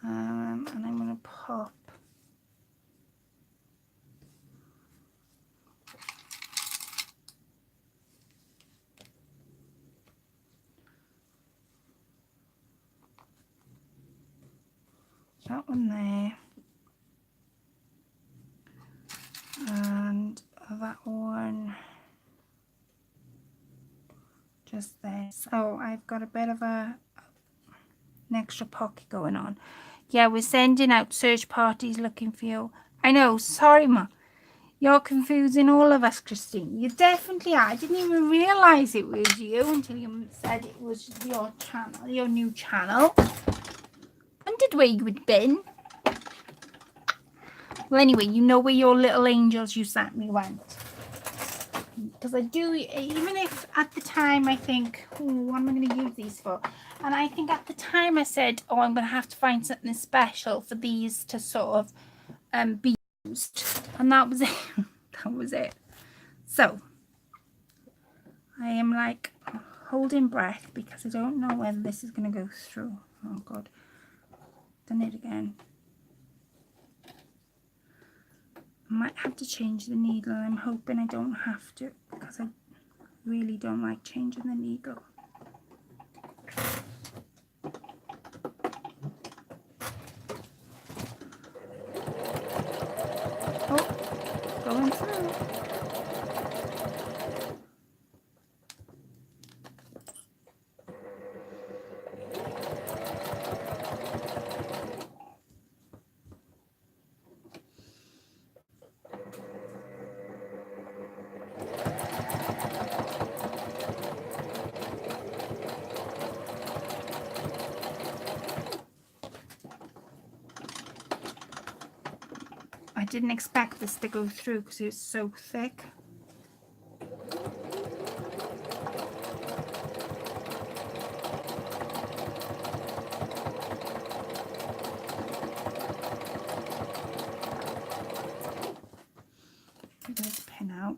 And I'm going to pop that one there, and that one just there. So I've got a bit of an extra pocket going on. Yeah, we're sending out search parties looking for you. I know, sorry ma, you're confusing all of us, Christine. You definitely are. I didn't even realise it was you until you said it was your channel, your new channel. Wondered where you had been. Well, anyway, you know where your little angels you sent me went. Because I do, even if at the time I think, oh, what am I going to use these for? And I think at the time I said, oh, I'm going to have to find something special for these to sort of be used. And that was it. That was it. So, I am like holding breath because I don't know when this is going to go through. Oh, God. Done it again. I might have to change the needle. I'm hoping I don't have to because I really don't like changing the needle. Oh, going through. I didn't expect this to go through because it was so thick. Get this pin out.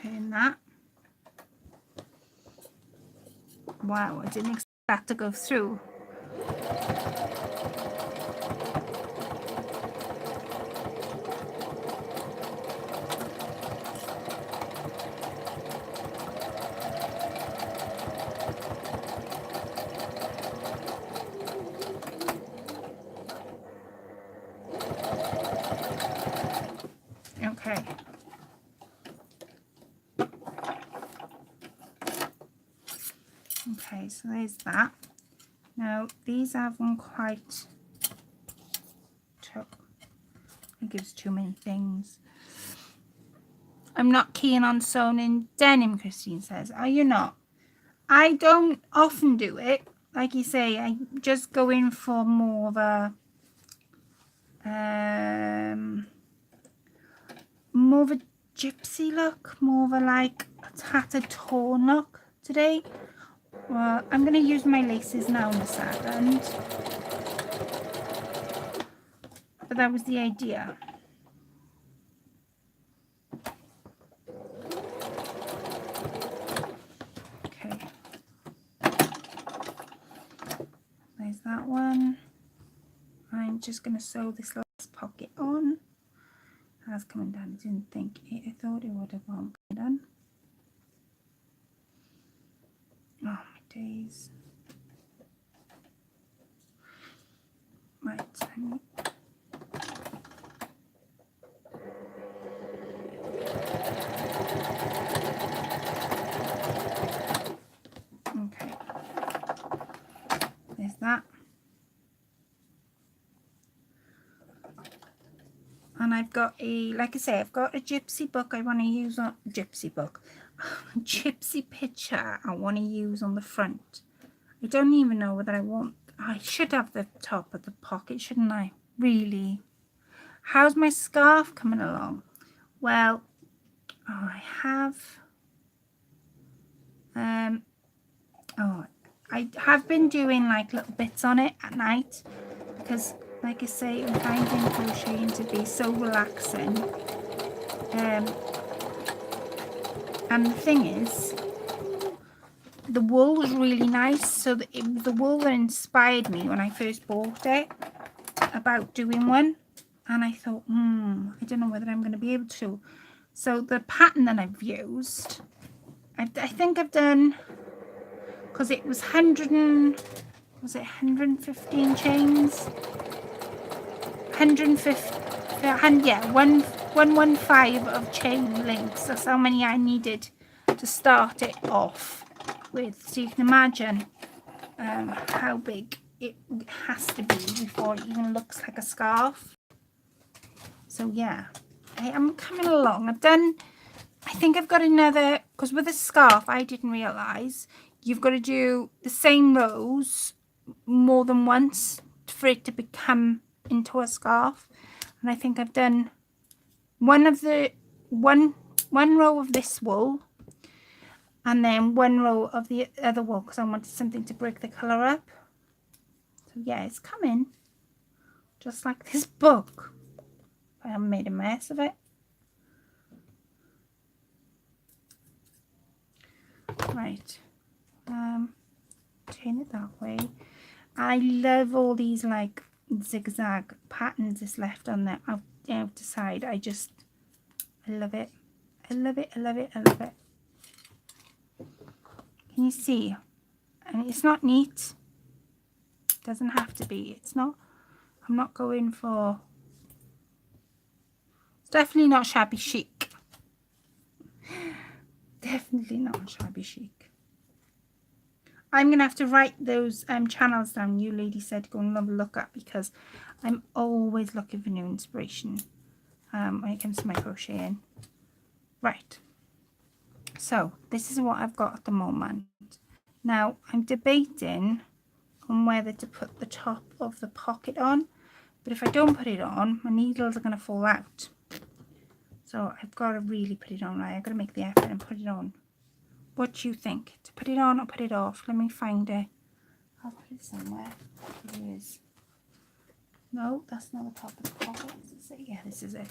Turn that. Wow, I didn't expect that to go through. Okay. Okay, so there's that. Now, these haven't quite took. It gives too many things. I'm not keen on sewing in denim, Christine says. Are you not? I don't often do it. Like you say, I just go in for more of a more of a gypsy look, more of a like a tattered torn look today. Well, I'm going to use my laces now in a second. But that was the idea. Okay. There's that one. I'm just going to sew this last pocket on. That's coming down. I didn't think it. I thought it would have gone done. Oh, my days. Right. Okay. There's that. And I've got a, like I say, I've got a gypsy book I want to use on, gypsy picture I want to use on the front. I don't even know whether I want, I should have the top of the pocket, shouldn't I? Really? How's my scarf coming along? Well, I have, I have been doing like little bits on it at night because, like I say, I'm finding crocheting to be so relaxing. And the thing is, the wool was really nice. So it was the wool that inspired me when I first bought it about doing one. And I thought, I don't know whether I'm going to be able to. So the pattern that I've used, I think I've done, because it was 115 chains? 150, yeah, 115 of chain links. That's how many I needed to start it off with. So you can imagine how big it has to be before it even looks like a scarf. So yeah, I am coming along. I think I've got another, because with a scarf I didn't realise you've got to do the same rows more than once for it to become into a scarf. And I think I've done one row of this wool and then one row of the other wool, because I wanted something to break the colour up. So yeah, it's coming just like this book. I haven't made a mess of it. Right, turn it that way. I love all these like zigzag patterns that's left on the outer side. I love it. I love it. I love it. I love it. Can you see? And it's not neat. It doesn't have to be. It's not. I'm not going for. It's definitely not shabby chic. Definitely not shabby chic. I'm going to have to write those channels down you lady said to go and have a look at, because I'm always looking for new inspiration when it comes to my crocheting. Right. So this is what I've got at the moment. Now I'm debating on whether to put the top of the pocket on, but if I don't put it on, my needles are going to fall out. So I've got to really put it on, right? I've got to make the effort and put it on. What do you think? To put it on or put it off? Let me find it. I'll put it somewhere. Here it is. No, that's not the top of the pocket. Is it? Yeah, this is it.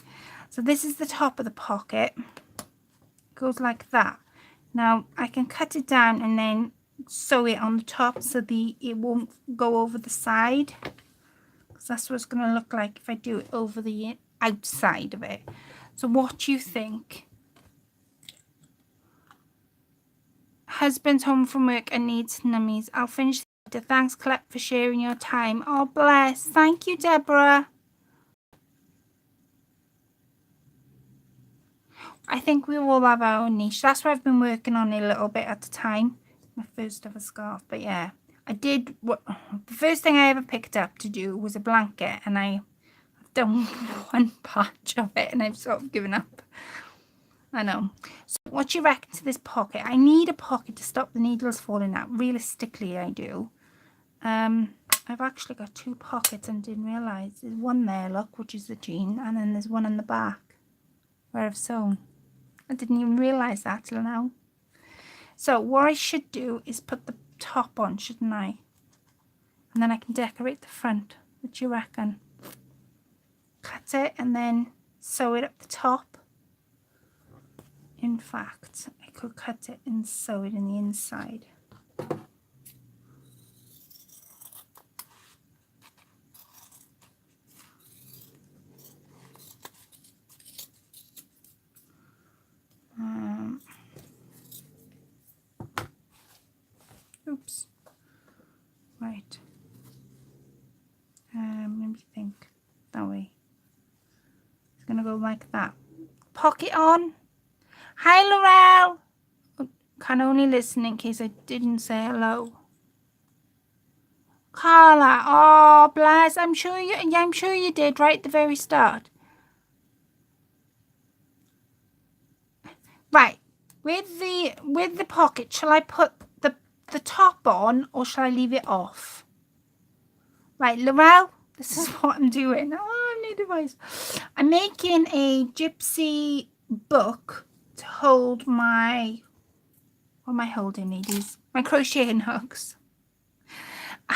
So this is the top of the pocket. It goes like that. Now I can cut it down and then sew it on the top so it won't go over the side. Because that's what it's going to look like if I do it over the outside of it. So what do you think? Husband's home from work and needs nummies. I'll finish later. Thanks, Colette, for sharing your time. Oh, bless. Thank you, Deborah. I think we all have our own niche. That's what I've been working on a little bit at a time. My first ever scarf. But yeah, I did. The first thing I ever picked up to do was a blanket, and I've done one patch of it and I've sort of given up. I know. So what do you reckon to this pocket? I need a pocket to stop the needles falling out. Realistically, I do. I've actually got two pockets and didn't realise. There's one there, look, which is the jean, and then there's one on the back where I've sewn. I didn't even realise that till now. So what I should do is put the top on, shouldn't I? And then I can decorate the front. What do you reckon? Cut it and then sew it up the top. In fact, I could cut it and sew it in the inside. Oops. Right. Let me think. That way. It's going to go like that. Pocket on. Hi, Laurel. Can only listen in case I didn't say hello. Carla. Oh, bless. I'm sure you did right at the very start. Right. With the pocket, shall I put the top on or shall I leave it off? Right, Laurel, this is what I'm doing. Oh, I need advice. I'm making a gypsy book to hold my, what am I holding, ladies? My crocheting hooks.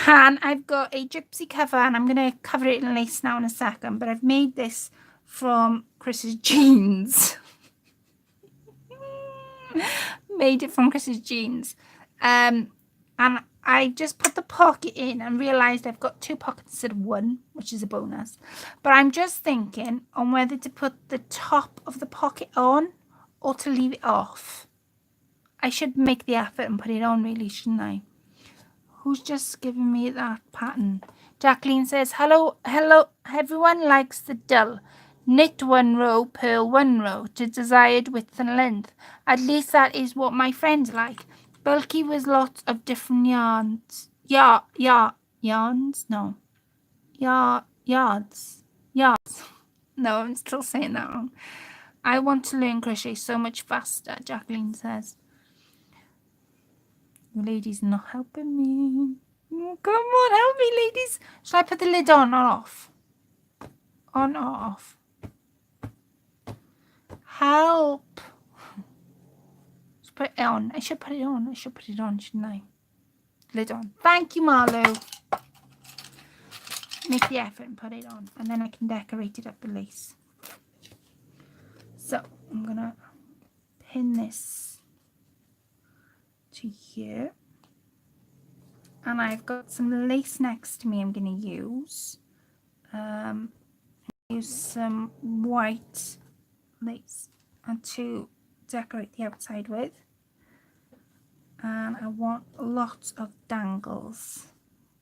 And I've got a gypsy cover, and I'm going to cover it in lace now in a second, but I've made this from Chris's jeans. Made it from Chris's jeans. And I just put the pocket in and realized I've got 2 pockets instead of 1, which is a bonus. But I'm just thinking on whether to put the top of the pocket on or to leave it off. I should make the effort and put it on, really, shouldn't I? Who's just giving me that pattern? Jacqueline says, hello, everyone likes the dull. Knit 1 row, purl 1 row to desired width and length. At least that is what my friends like. Bulky with lots of different yarns. Yarns? No. Yards. No, I'm still saying that wrong. I want to learn crochet so much faster, Jacqueline says. You ladies not helping me. Oh, come on, help me, ladies. Shall I put the lid on or off? On or off? Help. Let's put it on. I should put it on. Shouldn't I? Lid on. Thank you, Marlo. Make the effort and put it on. And then I can decorate it up with lace. So, I'm going to pin this to here. And I've got some lace next to me I'm going to use. Use some white lace and to decorate the outside with. And I want lots of dangles,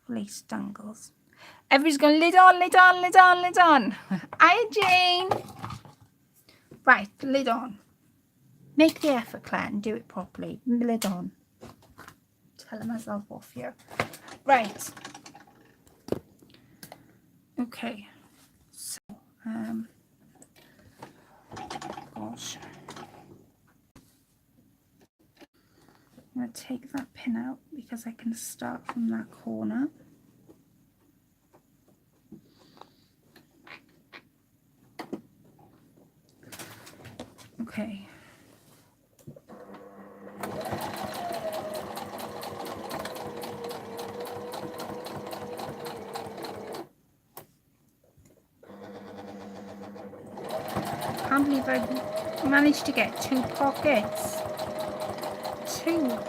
lace dangles. Everybody's going lid on, lid on, lid on, lid on. Hi, Jane. Right, lid on. Make the effort, Claire, and do it properly. Lid on. Telling myself off here. Right. Okay. So, gosh. I'm going to take that pin out because I can start from that corner. Okay. I can't believe I managed to get 2 pockets. 2.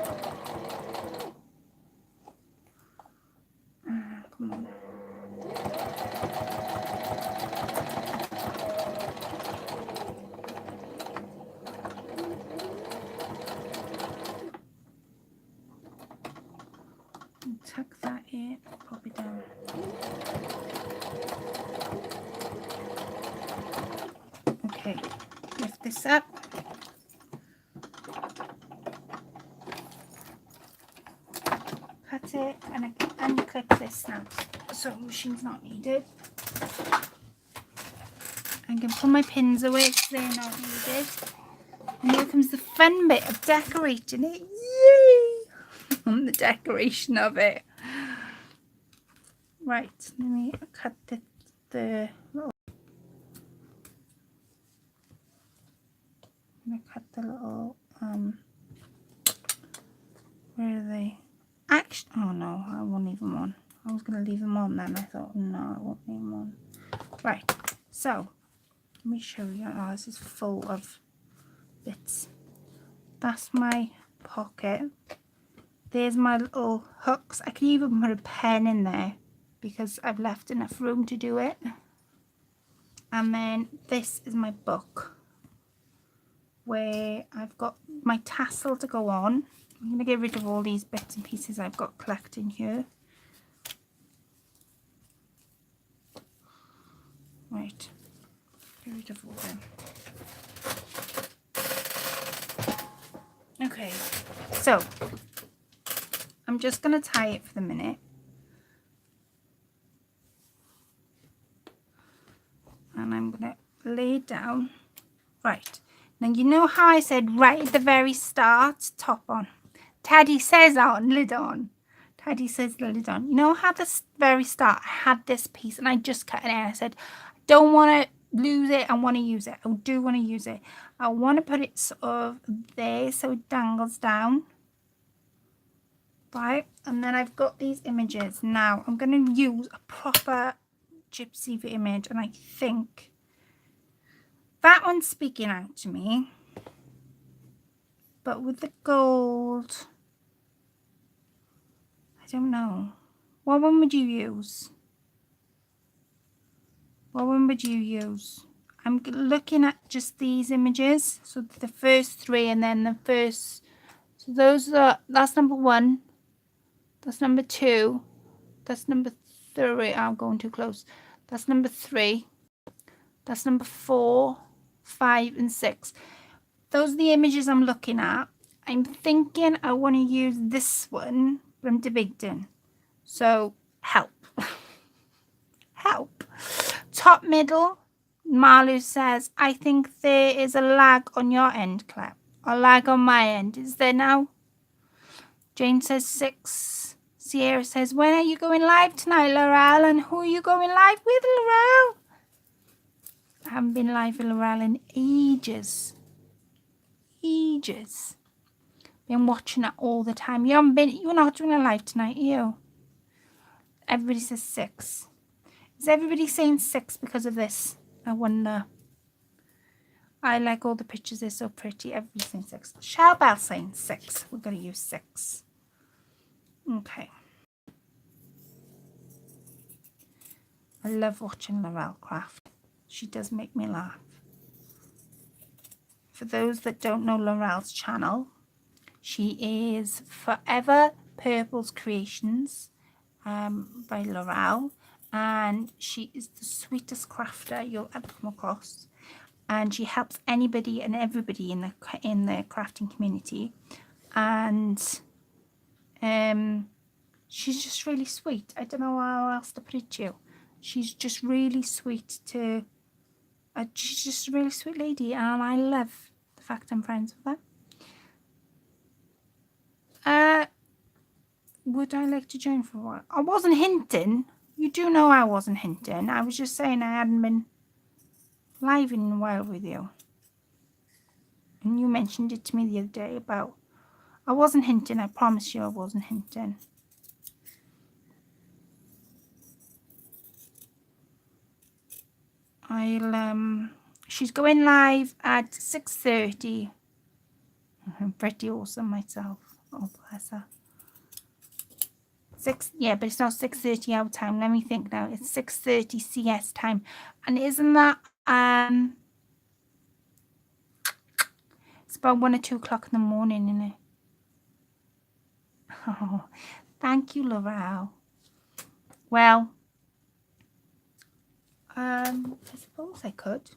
Come on. Tuck that in, pop it down. Okay, lift this up. Cut it, and I can unclip this now. So machine's not needed. I can pull my pins away because they're not needed. And here comes the fun bit of decorating it. Yay! On the decoration of it. Right, let me cut the little. I'm gonna cut the little where are they? Actually, oh no, I won't leave them on. I was gonna leave them on then. I thought, no, I won't leave them on. Right, so let me show you. Oh, this is full of bits. That's my pocket. There's my little hooks. I can even put a pen in there because I've left enough room to do it. And then this is my book where I've got my tassel to go on. I'm going to get rid of all these bits and pieces I've got collecting here. Right, get rid of all them. Okay, so I'm just going to tie it for the minute. And I'm going to lay it down. Right, now you know how I said right at the very start, top on. Teddy says on, lid on. Teddy says the lid on. You know how at the very start I had this piece and I just cut it out. I said, I don't want to lose it. I want to use it. I do want to use it. I want to put it sort of there so it dangles down. Right, and then I've got these images. Now I'm going to use a proper gypsy image, and I think that one's speaking out to me. But with the gold, don't know. What one would you use? What one would you use? I'm looking at just these images. So the first three and then the first. So those are, that's number 1. That's number 2. That's number 3. I'm going too close. That's number 3. That's number 4, 5 and 6. Those are the images I'm looking at. I'm thinking I want to use this one, but I'm debating. So help. Help. Top middle. Marlu says, I think there is a lag on your end, Claire. A lag on my end. Is there now? Jane says 6. Sierra says, when are you going live tonight, Laurel? And who are you going live with, Laurel? I haven't been live with Laurel in ages. Ages. Been watching it all the time. You're not doing a live tonight, are you? Everybody says 6. Is everybody saying 6 because of this? I wonder. I like all the pictures. They're so pretty. Everybody's saying 6. Shell Bell saying 6. We're going to use 6. Okay. I love watching Laurel craft. She does make me laugh. For those that don't know Laurel's channel, she is Forever Purple's Creations by Laurel, and she is the sweetest crafter you'll ever come across, and she helps anybody and everybody in the crafting community, and she's just really sweet. I don't know how else to put it to you. She's just really sweet to she's just a really sweet lady, and I love the fact I'm friends with her. Would I like to join for a while? I wasn't hinting. You do know I wasn't hinting. I was just saying I hadn't been live in a while with you. And you mentioned it to me the other day about... I wasn't hinting. I promise you I wasn't hinting. She's going live at 6:30. I'm pretty awesome myself. Oh, bless her. Yeah, but it's not 6:30 our time. Let me think now. It's 6:30 CS time. And isn't that it's about 1 or 2 o'clock in the morning, isn't it? Oh, thank you, Laurel. Well, I suppose I could.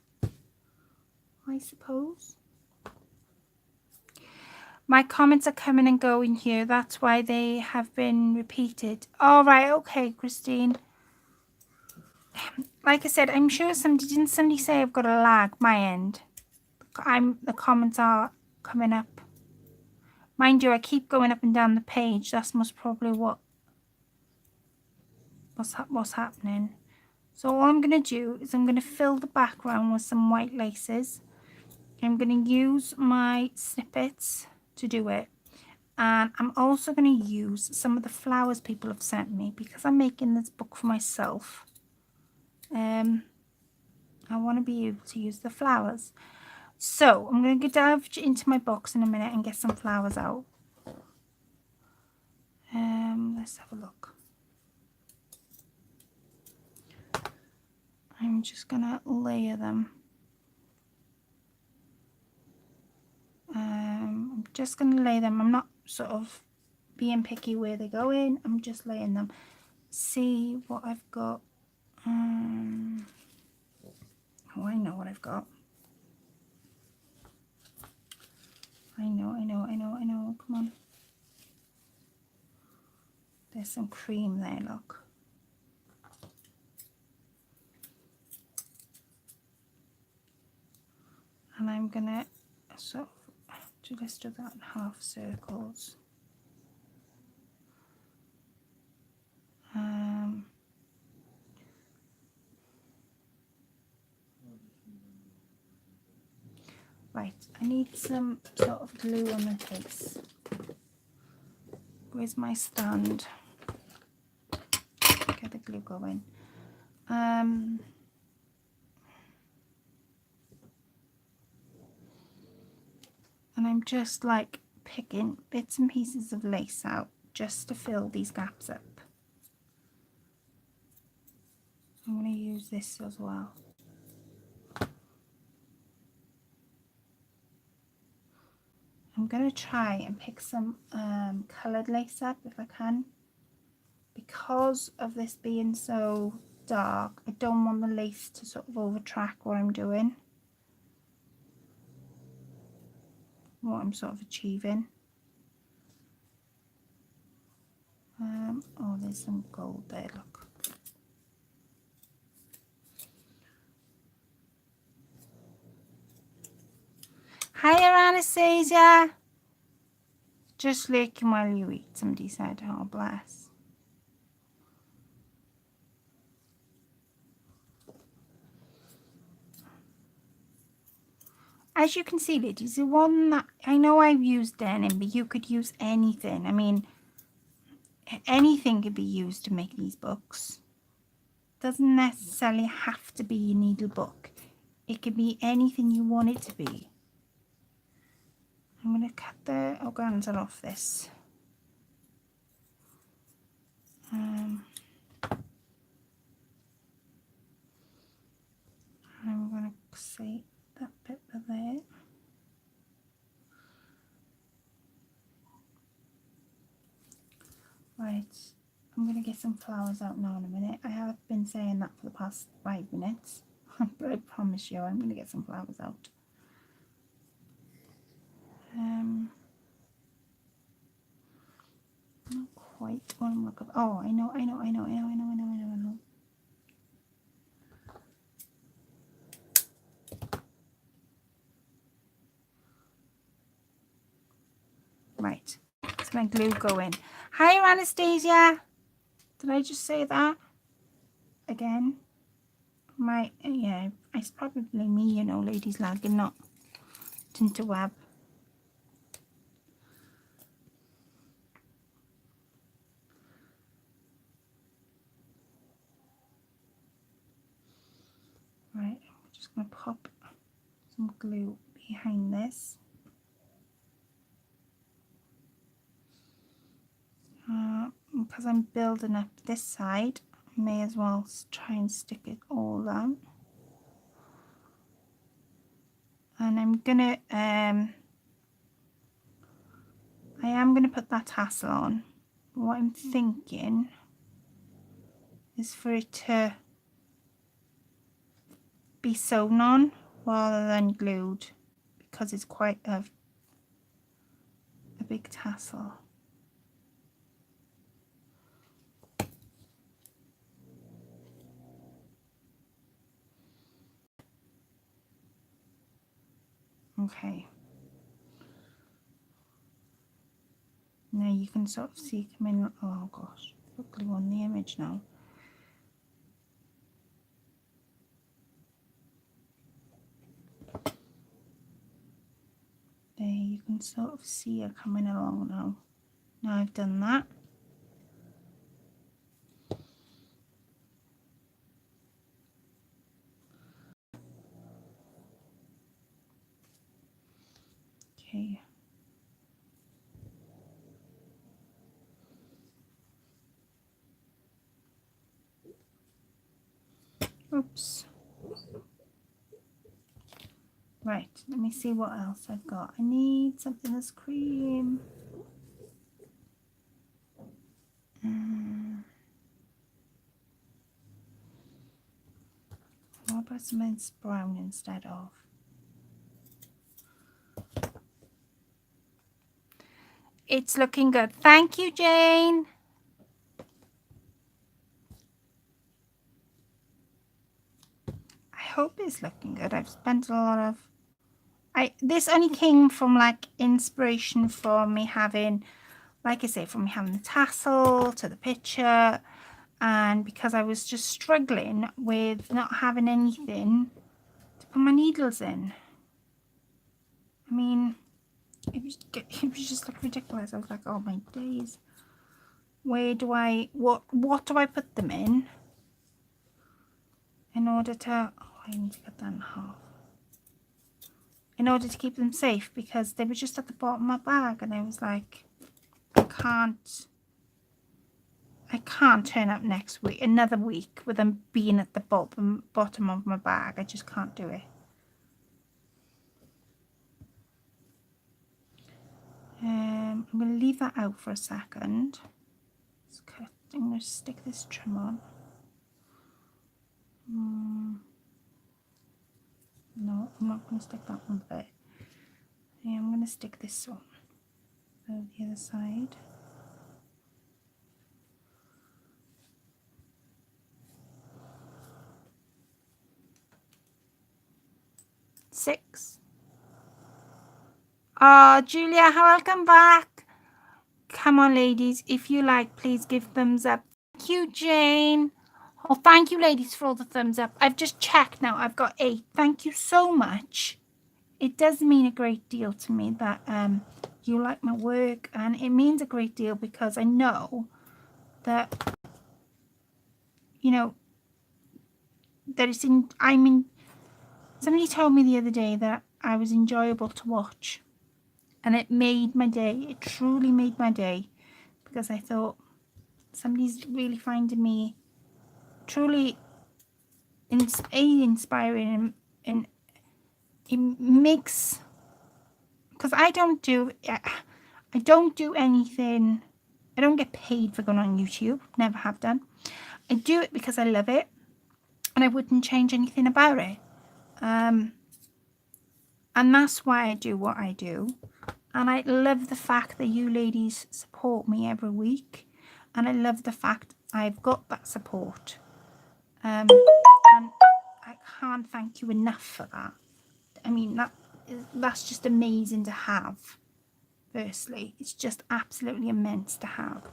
I suppose. My comments are coming and going here. That's why they have been repeated. All right, okay, Christine. Like I said, I'm sure didn't somebody say I've got a lag my end? The comments are coming up. Mind you, I keep going up and down the page. That's most probably what's happening. So all I'm going to do is I'm going to fill the background with some white laces. I'm going to use my snippets to do it. And I'm also going to use some of the flowers people have sent me because I'm making this book for myself. I want to be able to use the flowers. So I'm going to dive into my box in a minute and get some flowers out. Let's have a look. I'm just going to layer them. I'm just going to lay them. I'm not sort of being picky where they go in. I'm just laying them. See what I've got. Oh, I know what I've got. I know. Come on. There's some cream there, look. And I'm gonna sort of let's do that in half circles. Right, I need some sort of glue on the face. Where's my stand? Get the glue going. And I'm just like picking bits and pieces of lace out just to fill these gaps up. I'm going to use this as well. I'm going to try and pick some coloured lace up if I can. Because of this being so dark, I don't want the lace to sort of overtrack what I'm doing, what I'm sort of achieving. Oh, there's some gold there, look. Hiya, Anastasia. Just lurking while you eat, somebody said. Oh, bless. As you can see, ladies, the one that I know I've used denim, but you could use anything. I mean, anything could be used to make these books. Doesn't necessarily have to be a needle book. It could be anything you want it to be. I'm going to cut the organza off this. And I'm going to say that bit there. Right, I'm going to get some flowers out now in a minute. I have been saying that for the past 5 minutes, but I promise you I'm going to get some flowers out. Not quite what I'm looking for. Oh, I know. Right, let's my glue go in. Hi, Anastasia. Did I just say that again? Yeah, it's probably me, you know, ladies lagging, not Tinterweb. Right, I'm just going to pop some glue behind this. Because I'm building up this side, I may as well try and stick it all down. And I'm gonna I am gonna put that tassel on. But what I'm thinking is for it to be sewn on rather than glued, because it's quite a big tassel. Okay. Now you can sort of see coming. Oh gosh, put glue on the image now. There, you can sort of see her coming along now. Now I've done that. Okay. Oops. Right, let me see what else I've got. I need something that's cream. What about something brown instead of? It's looking good. Thank you, Jane. I hope it's looking good. I've spent a lot of... this only came from like inspiration for me having, like I say, from me having the tassel to the picture, and because I was just struggling with not having anything to put my needles in. I mean, it was just like ridiculous. I was like, oh my days, where do I, what do I put them in order to, oh, I need to cut that in half, in order to keep them safe, because they were just at the bottom of my bag, and I was like, I can't I can't turn up next week, another week, with them being at the bottom of my bag. I just can't do it. I'm going to leave that out for a second. I'm going to stick this trim on. No, I'm not going to stick that one there. Yeah, I'm going to stick this on. So the other side. Six. Oh, Julia, welcome back. Come on, ladies. If you like, please give thumbs up. Thank you, Jane. Oh, thank you, ladies, for all the thumbs up. I've just checked now. I've got 8. Thank you so much. It does mean a great deal to me that you like my work, and it means a great deal because I know that, you know, that it's in. I mean, somebody told me the other day that I was enjoyable to watch, and it made my day. It truly made my day because I thought somebody's really finding me truly inspiring, and it makes, because I don't do anything. I don't get paid for going on YouTube. Never have done. I do it because I love it, and I wouldn't change anything about it. And that's why I do what I do. And I love the fact that you ladies support me every week, and I love the fact I've got that support. And I can't thank you enough for that. I mean, that's just amazing to have. Firstly, it's just absolutely immense to have.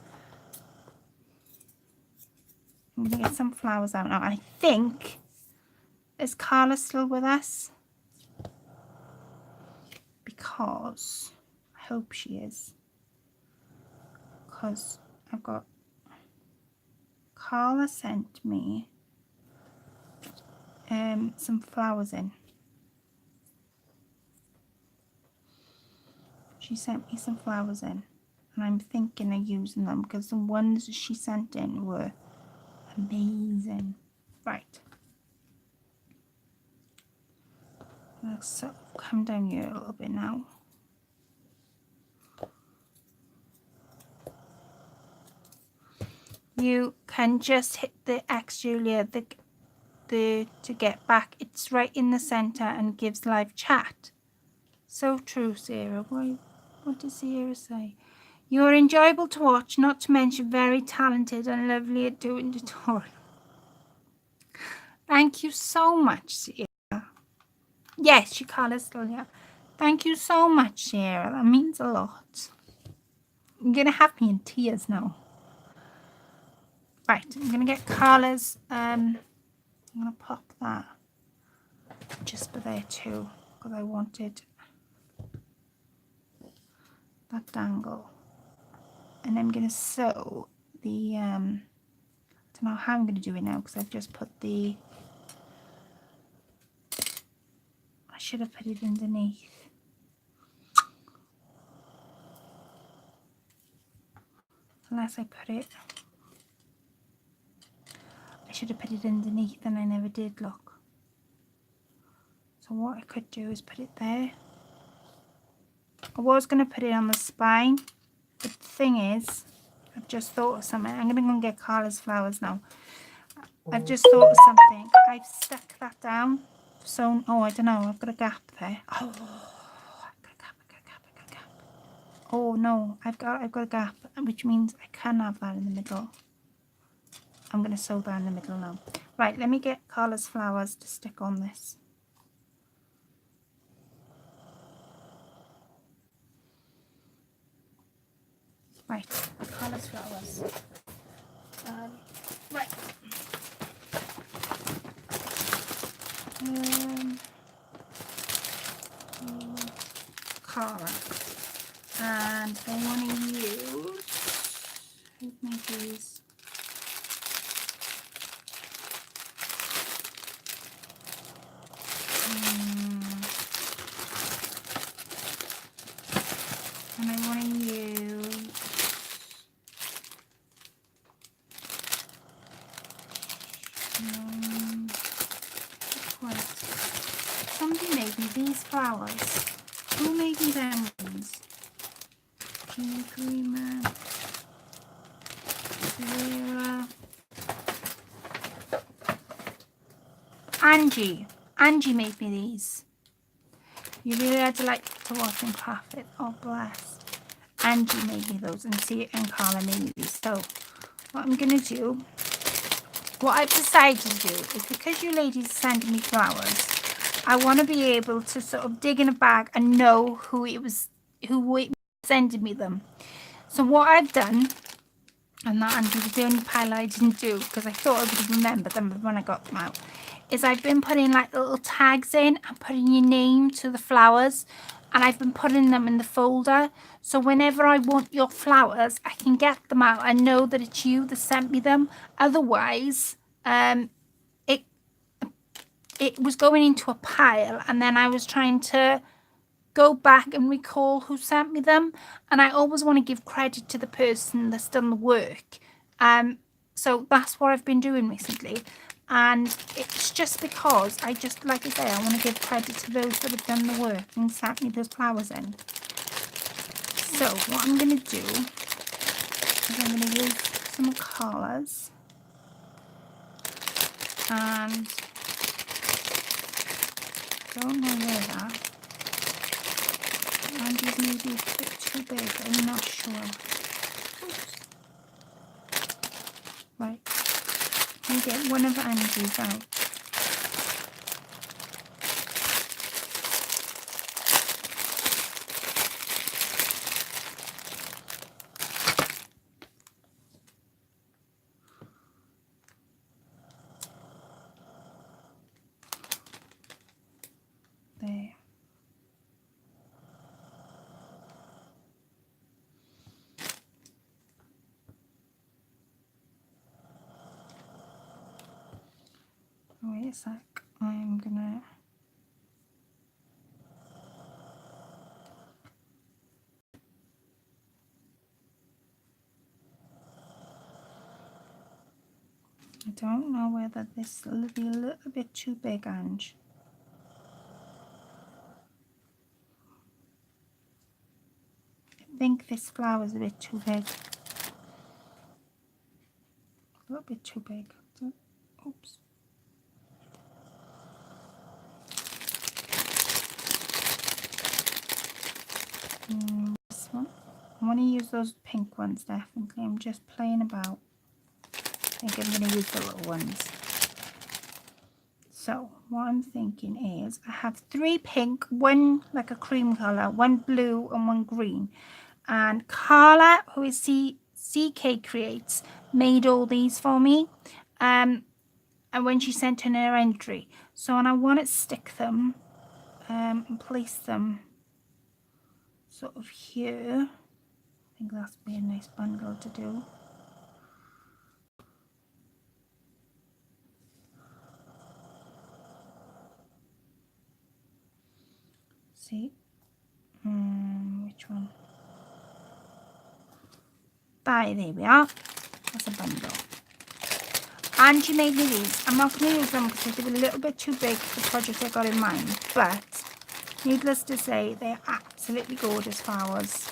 I'm going to get some flowers out now. I think, is Carla still with us? Because I hope she is. Because I've got, Carla sent me some flowers in. She sent me some flowers in, and I'm thinking of using them because the ones she sent in were amazing. Right. Let's come down here a little bit now. You can just hit the X, Julia, to get back. It's right in the center and gives live chat. So true, Sarah. What does Sarah say? You're enjoyable to watch, not to mention very talented and lovely at doing tutorials. Thank you so much, Sarah. Yes, your colour's still here. Thank you so much, Sarah. That means a lot. You're going to have me in tears now. Right, I'm going to get Carla's. I'm going to pop that just for there too, because I wanted that dangle. And I'm going to sew the, I don't know how I'm going to do it now because I've just put the, I should have put it underneath. Unless I put it, I should have put it underneath and I never did, look. So what I could do is put it there. I was going to put it on the spine, but the thing is, I've just thought of something. I'm going to go and get Carla's flowers now. I've just thought of something. I've stuck that down. So, oh, I don't know. I've got a gap there. Oh, I've got a gap. Oh no, I've got a gap, which means I can have that in the middle. I'm going to sew that in the middle now. Right, let me get Carla's flowers to stick on this. Right, Carla's flowers. Right. Carla. And I want to use, these. And I want to use flowers. Who made me them ones? Dreamer, Vera, Angie made me these. You really had to like to watch and craft it. Oh bless. Angie made me those, and Carla made me these. So what I'm gonna do, what I've decided to do is, because you ladies send me flowers, I want to be able to sort of dig in a bag and know who it sending me them. So what I've done, and that Angie was the only pile I didn't do because I thought I would remember them when I got them out, is I've been putting like little tags in and putting your name to the flowers, and I've been putting them in the folder, so whenever I want your flowers I can get them out and know that it's you that sent me them. Otherwise it was going into a pile, and then I was trying to go back and recall who sent me them, and I always want to give credit to the person that's done the work. So that's what I've been doing recently, and it's just because I just, like I say, I want to give credit to those that have done the work and sent me those flowers in. So what I'm going to do is I'm going to use some colours, and I don't know where that, Andy's maybe a bit too big, I'm not sure. Oops. Right, let me get one of Andy's out. There. Wait a sec, I'm gonna... I don't know whether this will be a little bit too big, Ange. I think this flower's a bit too big. A little bit too big. Oops. This one. I want to use those pink ones, definitely. I'm just playing about. I think I'm going to use the little ones. So what I'm thinking is I have 3 pink, 1 like a cream colour, 1 blue and 1 green. And Carla, who is CK Creates, made all these for me. And when she sent in her entry. So, and I want to stick them and place them sort of here. I think that's be a nice bundle to do. See? Which one? There we are. That's a bundle. And she made me these. I'm not going to use them because they were a little bit too big for the project I got in mind. But needless to say, they're absolutely gorgeous flowers.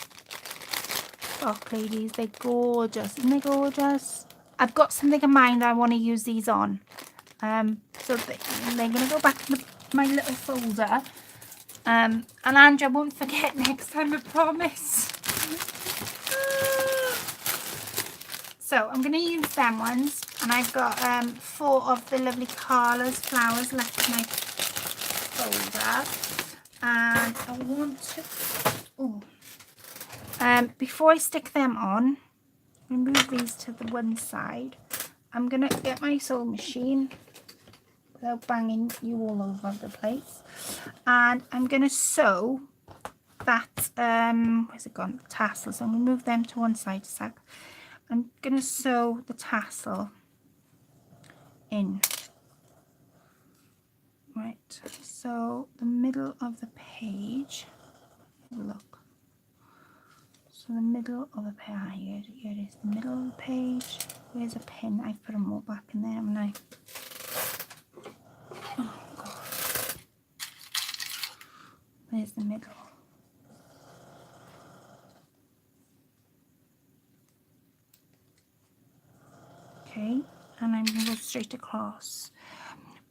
Oh, ladies, they're gorgeous. Isn't they gorgeous? I've got something in mind I want to use these on. So they're going to go back in my little folder. And Andrew, I won't forget next time, I promise. So I'm going to use them ones, and I've got 4 of the lovely Carla's flowers left in my folder, and I want to, before I stick them on, remove these to the one side. I'm going to get my sewing machine without banging you all over the place, and I'm going to sew that, where's it gone, tassel. So I'm going to move them to one side a sec. I'm going to sew the tassel in. Right, so the middle of the page, look. So the middle of the page, here it is, the middle of the page. Where's a pin? I've put them all back in there, haven't I? Oh, God. the middle. Okay, and I'm going to go straight across.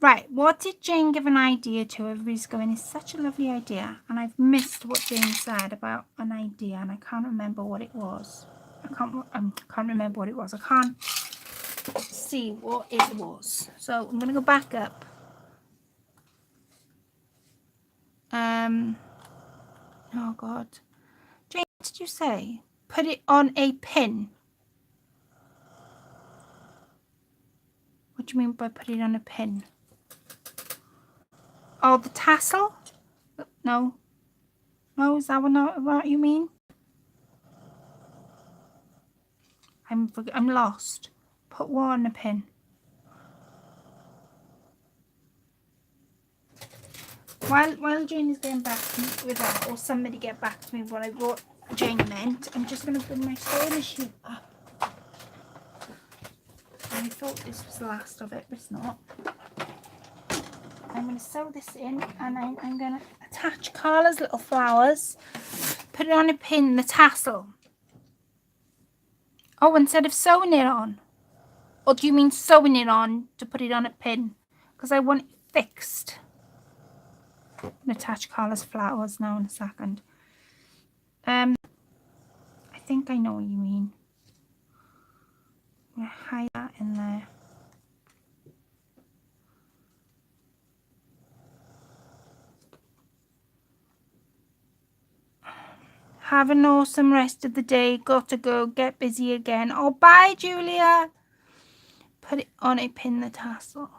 Right, what did Jane give an idea to? Everybody's going, it's such a lovely idea. And I've missed what Jane said about an idea, and I can't remember what it was. I can't remember what it was. I can't see what it was. So I'm going to go back up. Oh God. Jane, what did you say? Put it on a pin. What do you mean by put it on a pin? Oh, the tassel? No. No, is that what you mean? I'm lost. Put what on a pin? While Jane is getting back to me with that, or somebody get back to me what Jane meant, I'm just going to bring my sewing machine up. I thought this was the last of it, but it's not. I'm going to sew this in, and I'm going to attach Carla's little flowers, put it on a pin, the tassel. Oh, instead of sewing it on. Or do you mean sewing it on to put it on a pin? Because I want it fixed. I'm going to attach Carla's flowers now in a second. I think I know what you mean. I'm going to hide that in there. Have an awesome rest of the day. Got to go. Get busy again. Oh, bye, Julia. Put it on a pin, the tassel.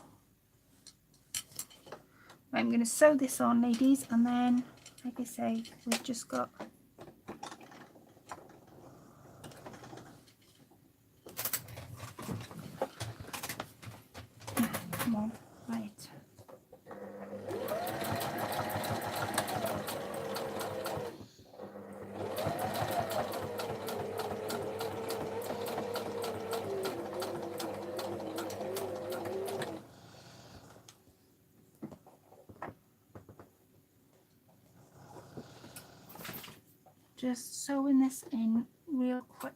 I'm going to sew this on, ladies, and then, like I say, we've just got... Come on, right. Just sewing this in real quick.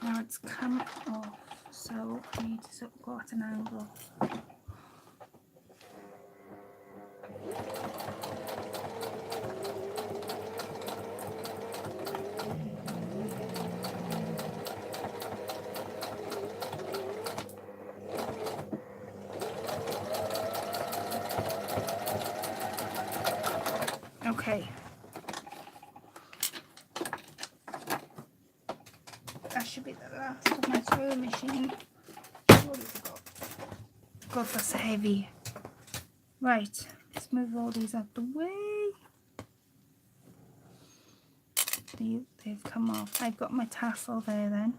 Now it's come off, so I need to sort of go at an angle. Okay. That should be the last of my sewing machine. What has it got? God, that's heavy. Right, let's move all these out the way. They've come off. I've got my tassel there then.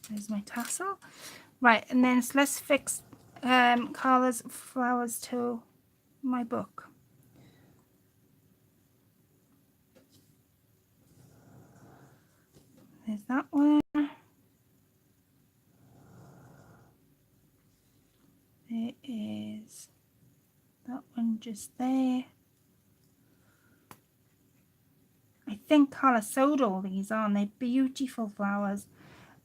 There's my tassel. Right, and then let's fix Carla's flowers to my book. There's that one. There is that one just there. I think Carla sewed all these on. They're beautiful flowers,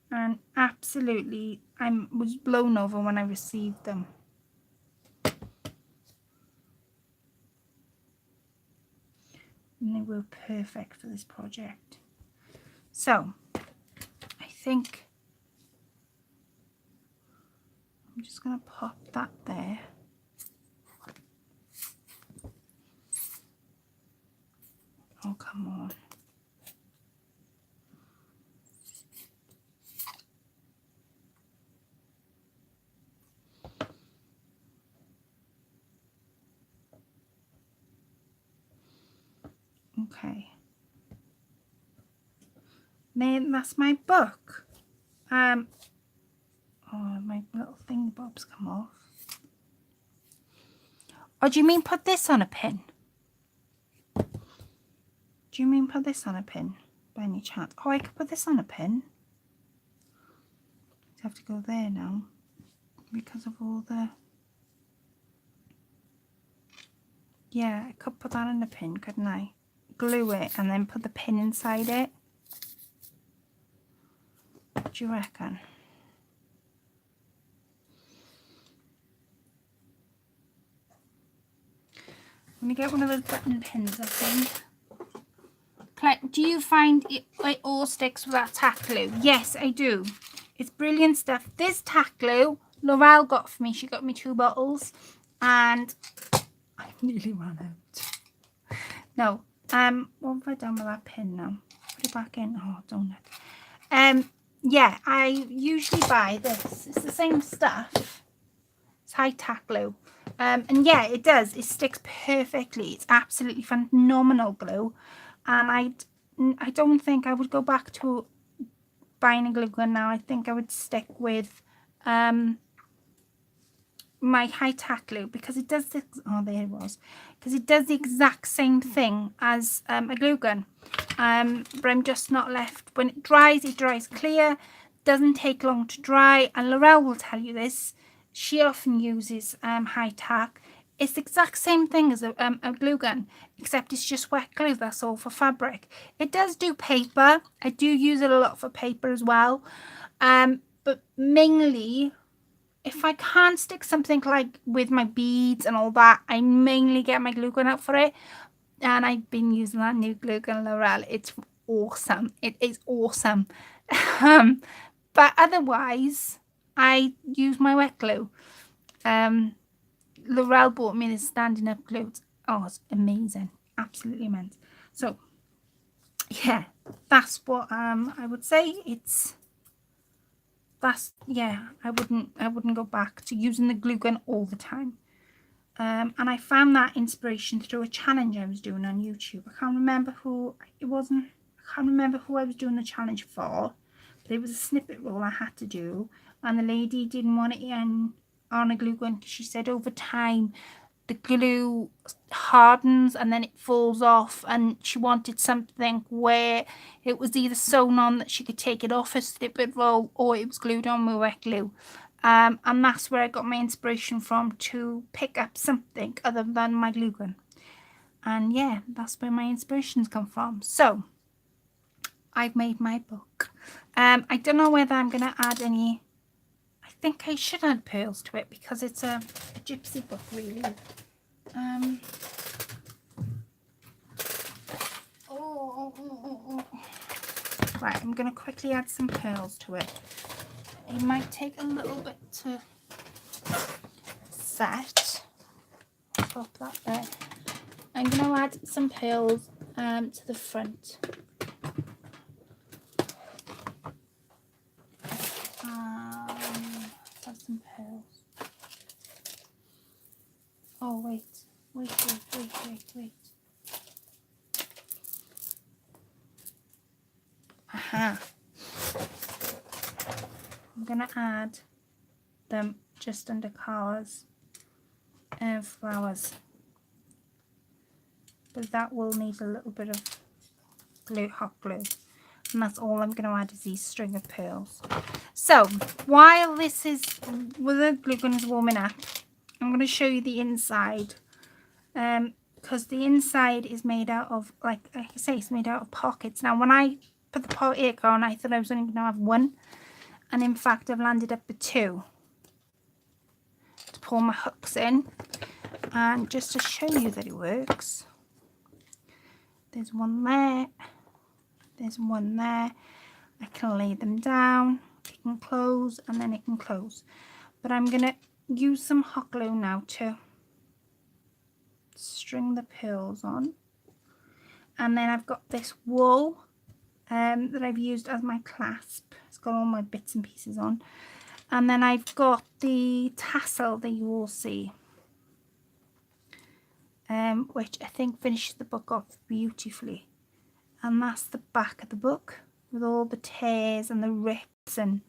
and absolutely I was blown over when I received them. And they were perfect for this project. So I think I'm just going to pop that there. Oh, come on. Okay. Then that's my book. Oh, my little thingy bob's come off. Or do you mean put this on a pin? Do you mean put this on a pin by any chance? Oh, I could put this on a pin. I have to go there now because of all the... Yeah, I could put that in a pin, couldn't I? Glue it and then put the pin inside it. What do you reckon? I'm going to get one of those button pins, I think. Do you find it all sticks with that tack glue? Yes, I do. It's brilliant stuff. This tack glue, Laurel got for me. She got me 2 bottles. And I nearly ran out. No. What have I done with that pin now? Put it back in. Oh, don't it? Yeah, I usually buy this. It's the same stuff. It's high tack glue. And yeah, it does. It sticks perfectly. It's absolutely phenomenal glue. And I don't think I would go back to buying a glue gun now. I think I would stick with my high tack glue because it does this. Oh, there it was. Because it does the exact same thing as a glue gun. But I'm just not left. When it dries clear. Doesn't take long to dry. And Laurel will tell you this. She often uses high tack. It's the exact same thing as a glue gun, except it's just wet glue, that's all, for fabric. It does do paper. I do use it a lot for paper as well. But mainly, if I can't stick something like with my beads and all that, I mainly get my glue gun out for it. And I've been using that new glue gun, Laurel. It's awesome. It is awesome. But otherwise, I use my wet glue. Laurel bought me this standing up glue. Oh, it's amazing. Absolutely immense. So, yeah, that's what I would say. Yeah, I wouldn't go back to using the glue gun all the time. And I found that inspiration through a challenge I was doing on YouTube. I can't remember who it wasn't. I can't remember who I was doing the challenge for, but it was a snippet roll I had to do, and the lady didn't want it on a glue gun because she said over time the glue hardens and then it falls off, and she wanted something where it was either sewn on that she could take it off a snippet roll or it was glued on with wet glue. And that's where I got my inspiration from to pick up something other than my glue gun. And yeah, that's where my inspirations come from. So I've made my book. I don't know whether I'm going to add any. I think I should add pearls to it because it's a gypsy book, really. Right, I'm going to quickly add some pearls to it. It might take a little bit to set. Pop that there. I'm going to add some pearls to the front. Add some pearls. Oh, wait. Aha. I'm going to add them just under colours and flowers. But that will need a little bit of glue, hot glue. And that's all I'm going to add is these string of pearls. So, while the glue gun is warming up, I'm going to show you the inside. Because the inside is made out of, like I say, it's made out of pockets. Now, when I put the pocket on, I thought I was only going to have one. And in fact, I've landed up with 2 to pull my hooks in. And just to show you that it works, there's one there, there's one there. I can lay them down, it can close, and then it can close. But I'm going to use some hot glue now to string the pearls on. And then I've got this wool that I've used as my clasp. It's got all my bits and pieces on. And then I've got the tassel that you will see, which I think finishes the book off beautifully. And that's the back of the book with all the tears and the rips, and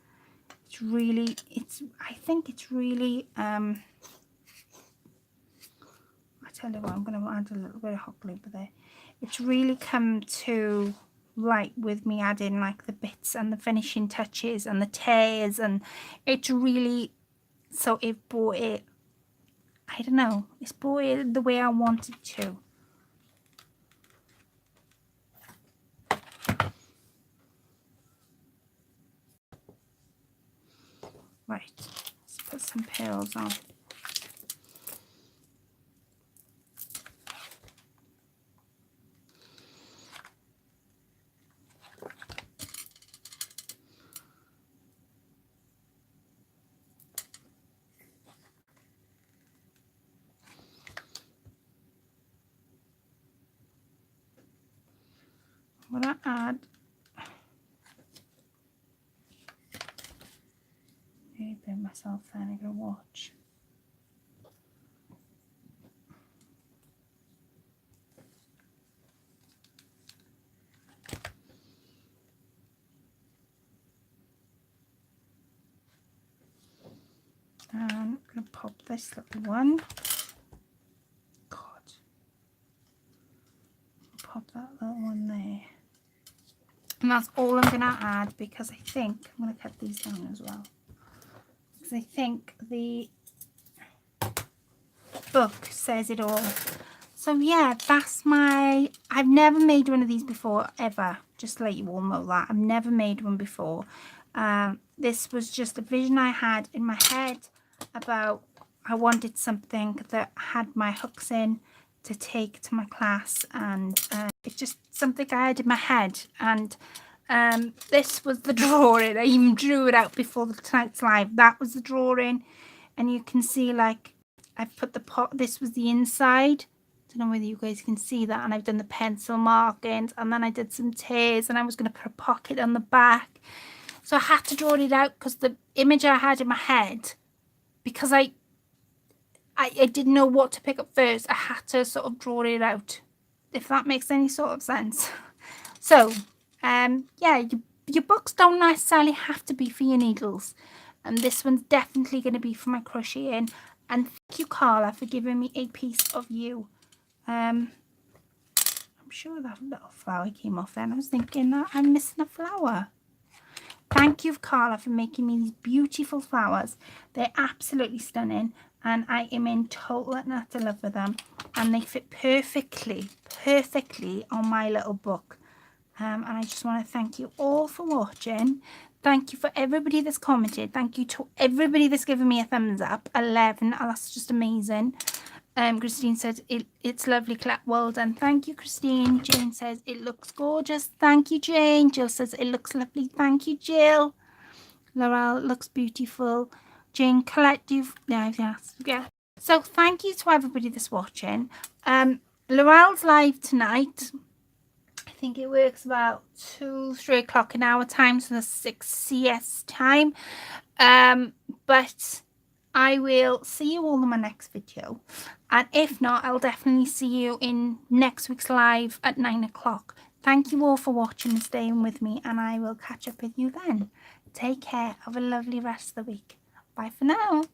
I think it's really tell you what, I'm going to add a little bit of hot glue there. It's really come to light with me adding like the bits and the finishing touches and the tears, and it's really, so it brought it, I don't know, it's brought it the way I wanted to. Right, let's put some pearls on. I'm going to add myself then, I'm going to watch. And I'm going to pop this little one. God. Pop that little one there. And that's all I'm going to add, because I think I'm going to cut these down as well. Because I think the book says it all. So yeah, that's my, I've never made one of these before, ever. Just to let you all know that. I've never made one before. This was just a vision I had in my head about, I wanted something that had my hooks in to take to my class, and it's just something I had in my head. And this was the drawing. I even drew it out before the tonight's live. That was the drawing, and you can see like I've put the pot, this was the inside. I don't know whether you guys can see that, and I've done the pencil markings, and then I did some tears, and I was going to put a pocket on the back. So I had to draw it out because the image I had in my head, because I didn't know what to pick up first, I had to sort of draw it out, if that makes any sort of sense. So yeah, your books don't necessarily have to be for your needles, and this one's definitely going to be for my crocheting. And thank you, Carla, for giving me a piece of you. I'm sure that little flower came off then. I was thinking that I'm missing a flower. Thank you, Carla, for making me these beautiful flowers. They're absolutely stunning, and I am in total and utter love with them, and they fit perfectly on my little book. And I just want to thank you all for watching. Thank you for everybody that's commented. Thank you to everybody that's given me a thumbs up. 11, oh, that's just amazing. Christine says it's lovely, Clap. Well done. Thank you, Christine. Jane says it looks gorgeous. Thank you, Jane. Jill says it looks lovely. Thank you, Jill. Laurel, looks beautiful. Jane, Colette, yeah. So thank you to everybody that's watching. Laurel's live tonight. I think it works about 2-3 o'clock in our time, so the 6 CS time. But I will see you all in my next video, and if not, I'll definitely see you in next week's live at 9 o'clock. Thank you all for watching and staying with me, and I will catch up with you then. Take care. Have a lovely rest of the week. Bye for now.